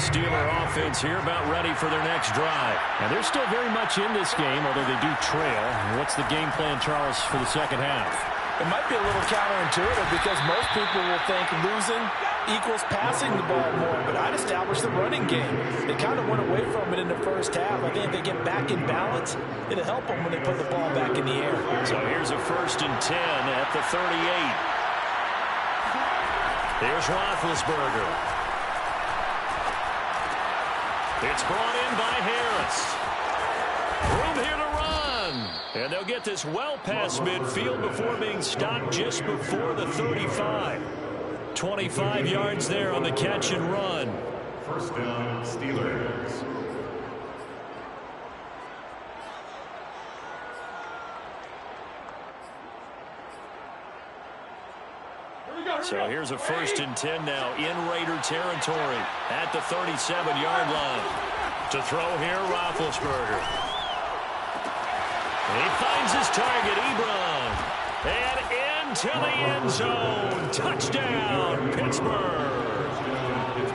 Steeler offense here about ready for their next drive. And they're still very much in this game, although they do trail. What's the game plan, Charles, for the second half? It might be a little counterintuitive because most people will think losing equals passing the ball more, but I'd establish the running game. They kind of went away from it in the first half. I think if they get back in balance, it'll help them when they put the ball back in the air. So here's a 1st and 10 at the 38. Here's Roethlisberger. It's brought in by Harris. Room here to run. And they'll get this well past midfield before being stopped just before the 35. 25 yards there on the catch and run. First down, Steelers. So here's a 1st and 10 now in Raider territory at the 37-yard line. To throw here, Roethlisberger. He finds his target, Ebron. And into the end zone. Touchdown, Pittsburgh.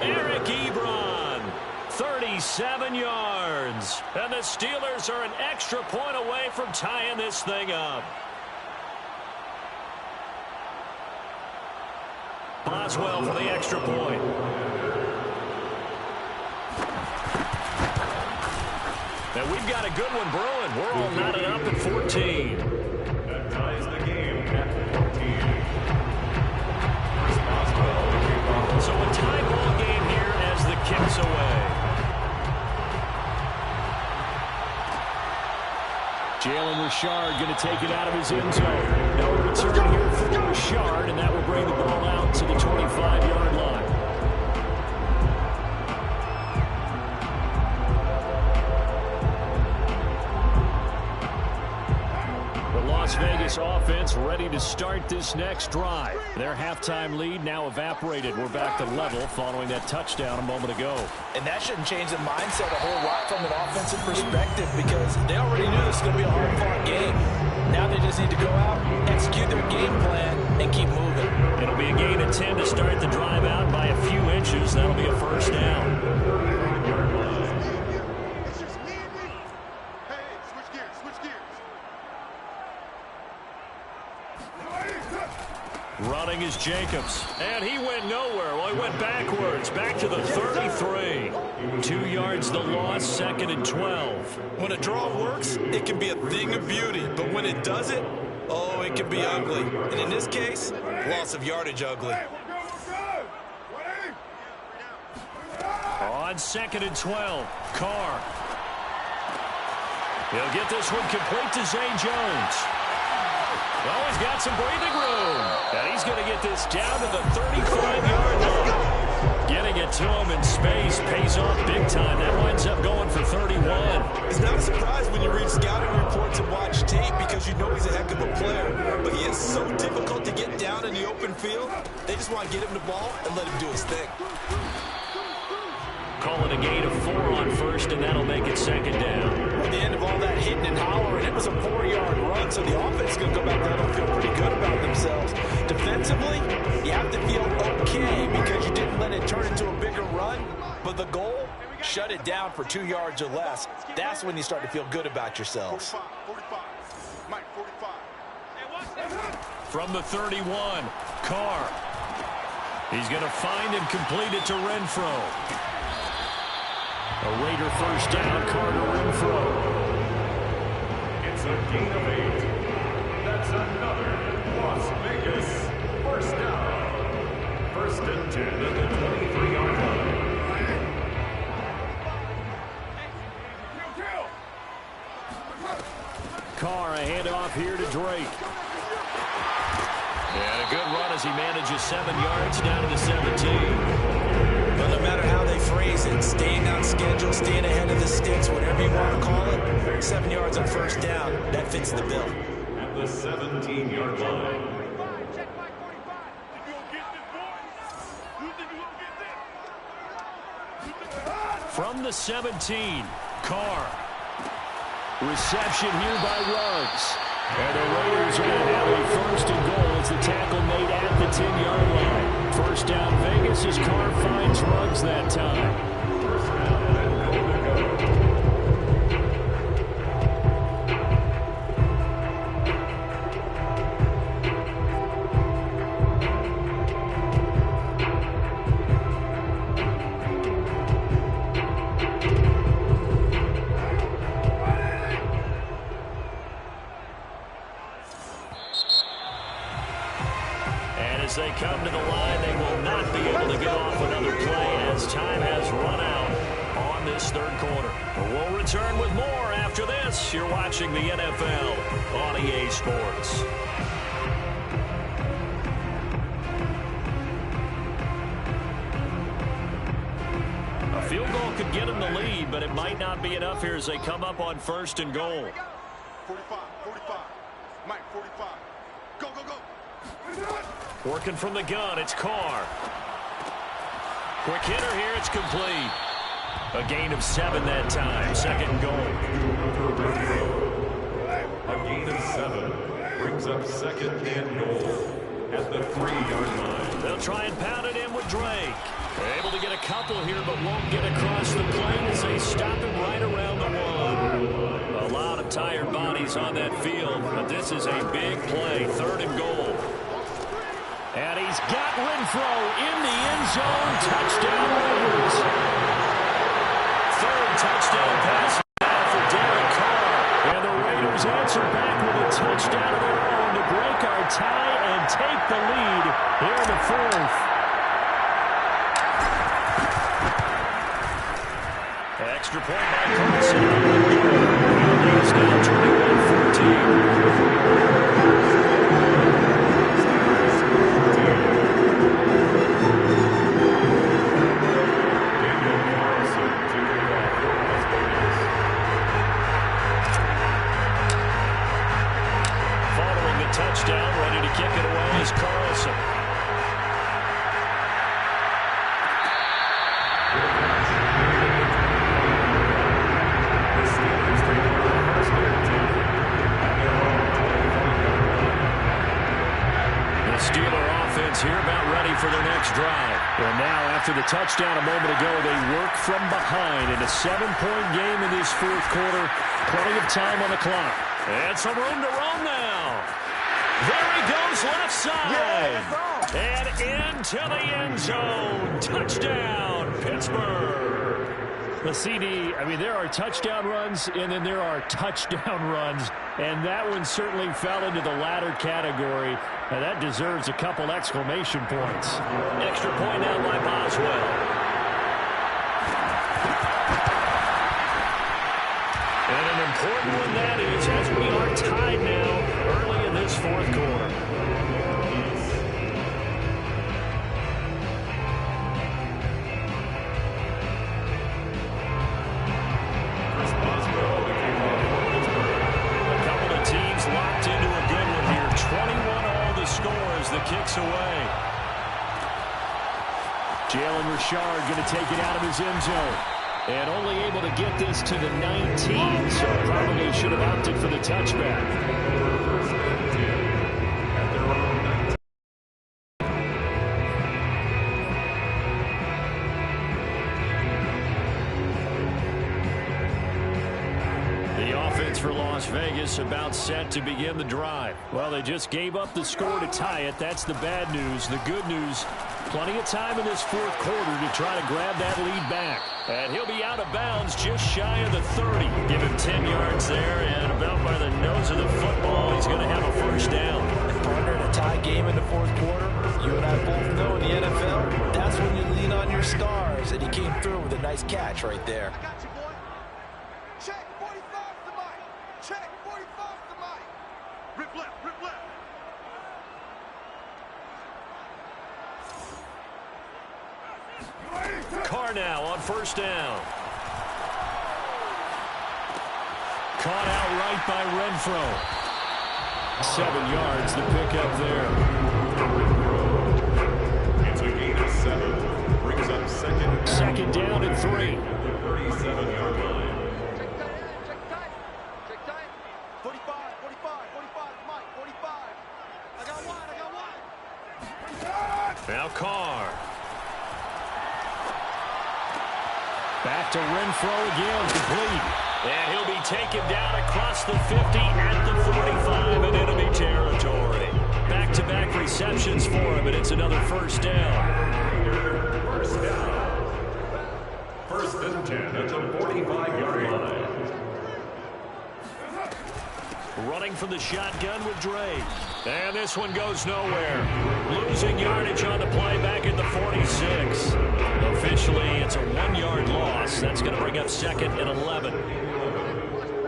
Eric Ebron, 37 yards. And the Steelers are an extra point away from tying this thing up. Boswell for the extra point. And we've got a good one brewing. We're all knotted up at 14. That ties the game at 14. First Boswell to kick off. So a tie ball game here as the kick's away. Jalen Richard going to take it out of his end zone. No return here for Richard, and that will bring the ball out to the 25-yard line. The Las Vegas offense ready to start this next drive. Their halftime lead now evaporated. We're back to level following that touchdown a moment ago. And that shouldn't change the mindset a whole lot from an offensive perspective because they already knew this was going to be a hard-fought game. Now they just need to go out, execute their game plan, and keep moving. It'll be a gain of 10 to start the drive out by a few inches. That'll be a first down. It's just me and me. Hey, switch gears, switch gears. Running is Jacobs. And he went nowhere. Well, he went backwards. Back to the 33. 2 yards the loss, 2nd and 12. When a draw works, it can be a thing of beauty. But when it doesn't, oh, it can be ugly. And in this case, loss of yardage ugly. On 2nd and 12, Carr. He'll get this one complete to Zay Jones. Well, he's got some breathing room. And he's going to get this down to the 35-yard line. Getting it to him in space pays off big time. That winds up going for 31. It's not a surprise when you read scouting reports and watch tape because you know he's a heck of a player. But he is so difficult to get down in the open field. They just want to get him the ball and let him do his thing. Call it a gain of 4 on first, and that'll make it second down. At the end of all that hitting and hollering, it was a 4-yard run, so the offense is going to go back down and feel pretty good about themselves. Defensively, you have to feel okay because you didn't let it turn into a bigger run, but the goal, shut it down for 2 yards or less. That's when you start to feel good about yourselves. 45. Mike, 45. From the 31, Carr. He's going to find and complete it to Renfro. A Raider first down, Carter Renfro. It's a gain of 8. That's another Las Vegas first down. First and 10 at the 23-yard line. Carr, a handoff here to Drake. And a good run as he manages 7 yards down to the 17. But no matter how they phrase it, staying on schedule, staying ahead of the sticks, whatever you want to call it, 7 yards on first down, that fits the bill. At the 17-yard line. From the 17, Carr. Reception here by Ruggs. And the Raiders are going to have a first and goal as the tackle made at the 10-yard line. First down Vegas as Carr finds Ruggs that time. First down and goal to go. As they come to the line, they will not be able to get off another play as time has run out on this third quarter. We'll return with more after this. You're watching the NFL on EA Sports. A field goal could get them the lead, but it might not be enough here as they come up on first and goal. 45. Mike, 45. Go. Working from the gun, it's Carr. Quick hitter here, it's complete. A gain of 7 that time, second and goal. A gain of 7 brings up second and goal at the 3-yard line. They'll try and pound it in with Drake. They're able to get a couple here, but won't get across the plane as they stop him right around the 1. A lot of tired bodies on that field, but this is a big play, third and goal. And he's got Renfro in the end zone. Touchdown Raiders. Third touchdown pass now for Derek Carr. And the Raiders answer back with a touchdown of their own to break our tie and take the lead here in the fourth. Extra point by Carson. The lead is now 21-14. Touchdown, ready to kick it away is Carlson. The Steeler offense here about ready for their next drive. And now, after the touchdown a moment ago, they work from behind in a 7-point game in this fourth quarter. Plenty of time on the clock. And some room to roam now. There he goes left side. And into the end zone. Touchdown, Pittsburgh. The CD, I mean, there are touchdown runs, and then there are touchdown runs. And that one certainly fell into the latter category. And that deserves a couple exclamation points. Extra point out by Boswell. And an important one that is, as we are tied now early in this fourth quarter. as the kick's away. Jalen Richard going to take it out of his end zone. And only able to get this to the 19, so probably should have opted for the touchback. First and 10 at their own 19. The offense for Las Vegas about set to begin the drive. Well, they just gave up the score to tie it. That's the bad news. The good news, plenty of time in this fourth quarter to try to grab that lead back. And he'll be out of bounds just shy of the 30. Give him 10 yards there, and about by the nose of the football, he's going to have a first down. Partner, in a tie game in the fourth quarter, you and I both know in the NFL, that's when you lean on your stars, and he came through with a nice catch right there. I got you, boy. Check 45 to Mike. Check 45 to Mike. Rip left, rip left. Carr now on first down. Caught out right by Renfro. 7 yards, the pickup there. It's a gain of 7. Brings up Second down and 3. at the 37-yard line. Check tight end, check tight. Check tight. 45, 45, 45, Mike, 45. I got wide, I got wide. Now Carr. Back to Renfro again, complete. And he'll be taken down across the 50 at the 45 in enemy territory. Back-to-back receptions for him, and it's another first down. First down. First and 10 at the 45-yard line. Running from the shotgun with Dre. And this one goes nowhere. Losing yardage on the play back at the 46. Officially, it's a 1-yard loss. That's going to bring up second and 11.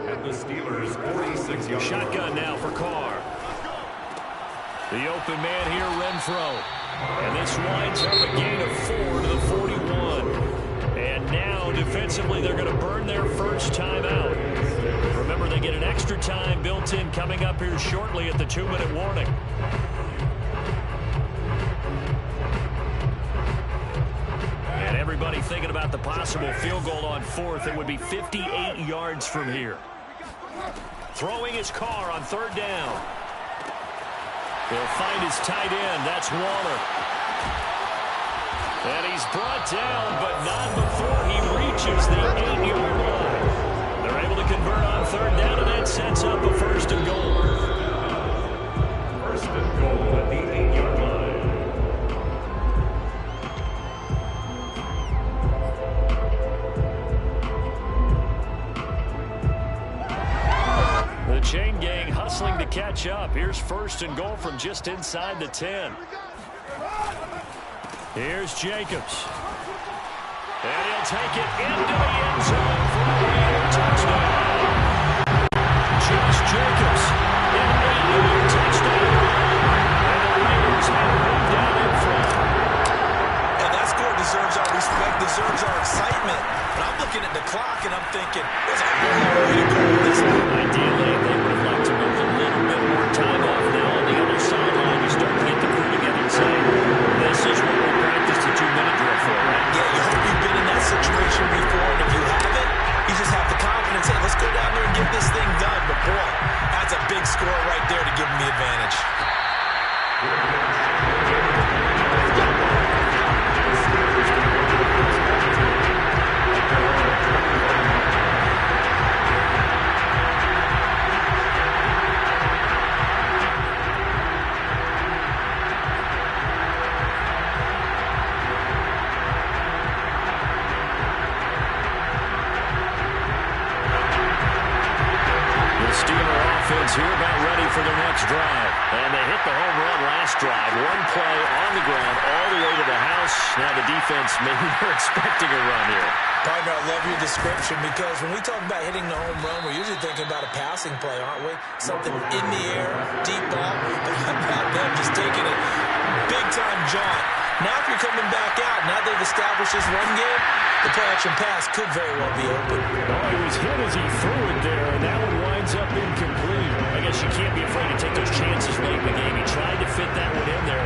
At the Steelers' 46-yard Shotgun now for Carr. The open man here, Renfro. And this winds up a gain of 4 to the 41. And now, defensively, they're going to burn their first time out. Remember, they get an extra time built in coming up here shortly at the 2-minute warning. And everybody thinking about the possible field goal on fourth. It would be 58 yards from here. Throwing his Carr on third down. He'll find his tight end. That's Waller. And he's brought down, but not before he reaches the 8-yard line. They're able to convert on third down, and that sets up a first and goal. First and goal at the 8-yard line. The chain gang hustling to catch up. Here's first and goal from just inside the 10. Here's Jacobs. And he'll take it into the end zone for a Raider touchdown. Josh Jacobs, an 8-yard touchdown. And the Raiders have moved down in front. And that score deserves our respect, deserves our excitement. But I'm looking at the clock and I'm thinking, there's a whole lot of way to go with this. Ideally, they would have liked to move a little bit more time off now on the other sideline. You start to get the crew together and say, this is what we practiced a 2-minute drill for, right? Yeah, you hope you've been in that situation before, and if you haven't, you just have the confidence, hey, let's go down there and get this thing done. But boy, that's a big score right there to give them the advantage. Here about ready for the next drive. And they hit the home run last drive. One play on the ground all the way to the house. Now the defense, maybe they're expecting a run here. Partner, I love your description because when we talk about hitting the home run, we're usually thinking about a passing play, aren't we? Something in the air, deep ball. But how about them just taking it big-time jaunt? Now if you're coming back out, now they've established this run game, the play-action pass could very well be open. Oh, he was hit as he threw it there, and that one winds up incomplete. I guess you can't be afraid to take those chances late in the game. He tried to fit that one in there.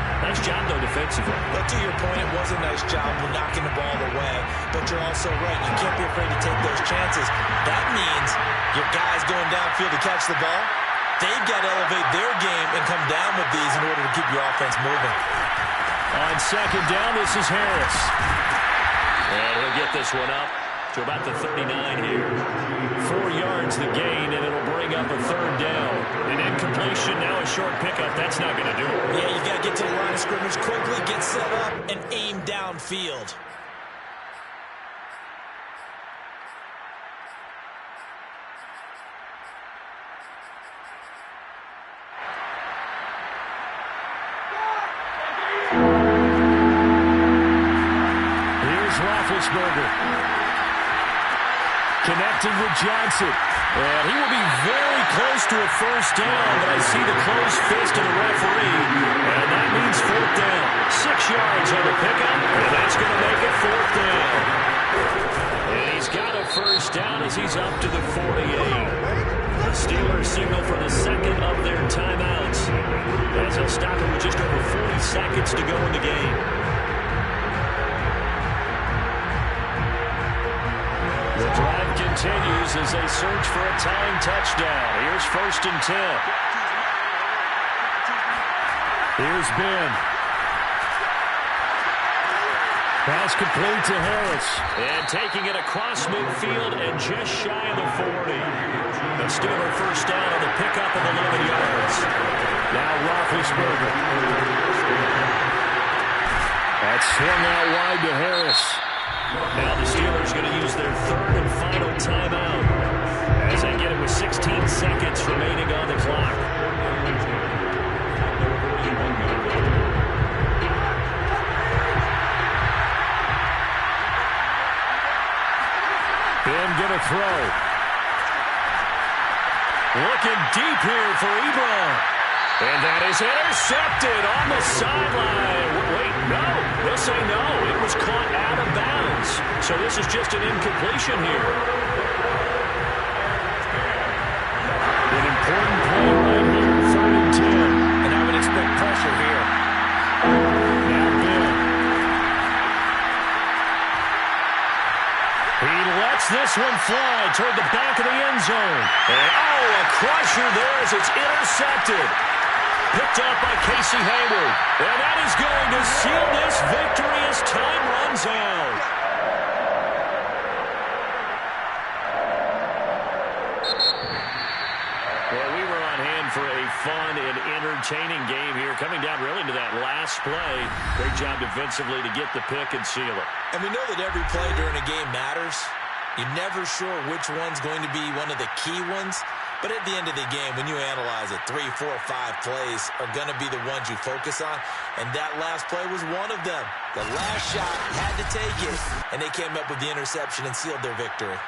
does a nice job of knocking the ball away, but you're also right. You can't be afraid to take those chances. That means your guys going downfield to catch the ball, they've got to elevate their game and come down with these in order to keep your offense moving. On second down, this is Harris. And he'll get this one up to about the 39 here. 4 yards the gain, and it'll bring up a third down. An incompletion, now a short pickup. That's not going to do it. Yeah, you got to get to the line of scrimmage quickly, get set up, and aim downfield. Here's Roethlisberger. Connecting with Johnson. And he will be very close to a first down, but I see the closed fist of the referee. And that means fourth down. 6 yards on the pickup, and that's going to make it fourth down. And he's got a first down as he's up to the 48. The Steelers signal for the second of their timeouts, as they'll stop it with just over 40 seconds to go in the game. The drive continues as they search for a tying touchdown. Here's 1st and 10. Here's Ben. Pass complete to Harris. And taking it across midfield and just shy of the 40. The Steeler first down on the pickup of 11 yards. Now Roethlisberger. That's swung out wide to Harris. Now the Steelers going to use their third and final timeout as they get it with 16 seconds remaining on the clock. Ben going to throw. Looking deep here for Ebron. And that is intercepted on the sideline. Wait, no. They'll say no. It was caught out of bounds. So this is just an incompletion here. An important play right here, 3rd and 10. And I would expect pressure here. Now Ben. He lets this one fly toward the back of the end zone. And, a crusher there as it's intercepted. Picked up by Casey Hayward. And that is going to seal this victory as time runs out. Well, we were on hand for a fun and entertaining game here. Coming down really to that last play. Great job defensively to get the pick and seal it. And we know that every play during a game matters. You're never sure which one's going to be one of the key ones. But at the end of the game, when you analyze it, 3, 4, 5 plays are going to be the ones you focus on. And that last play was one of them. The last shot had to take it, and they came up with the interception and sealed their victory.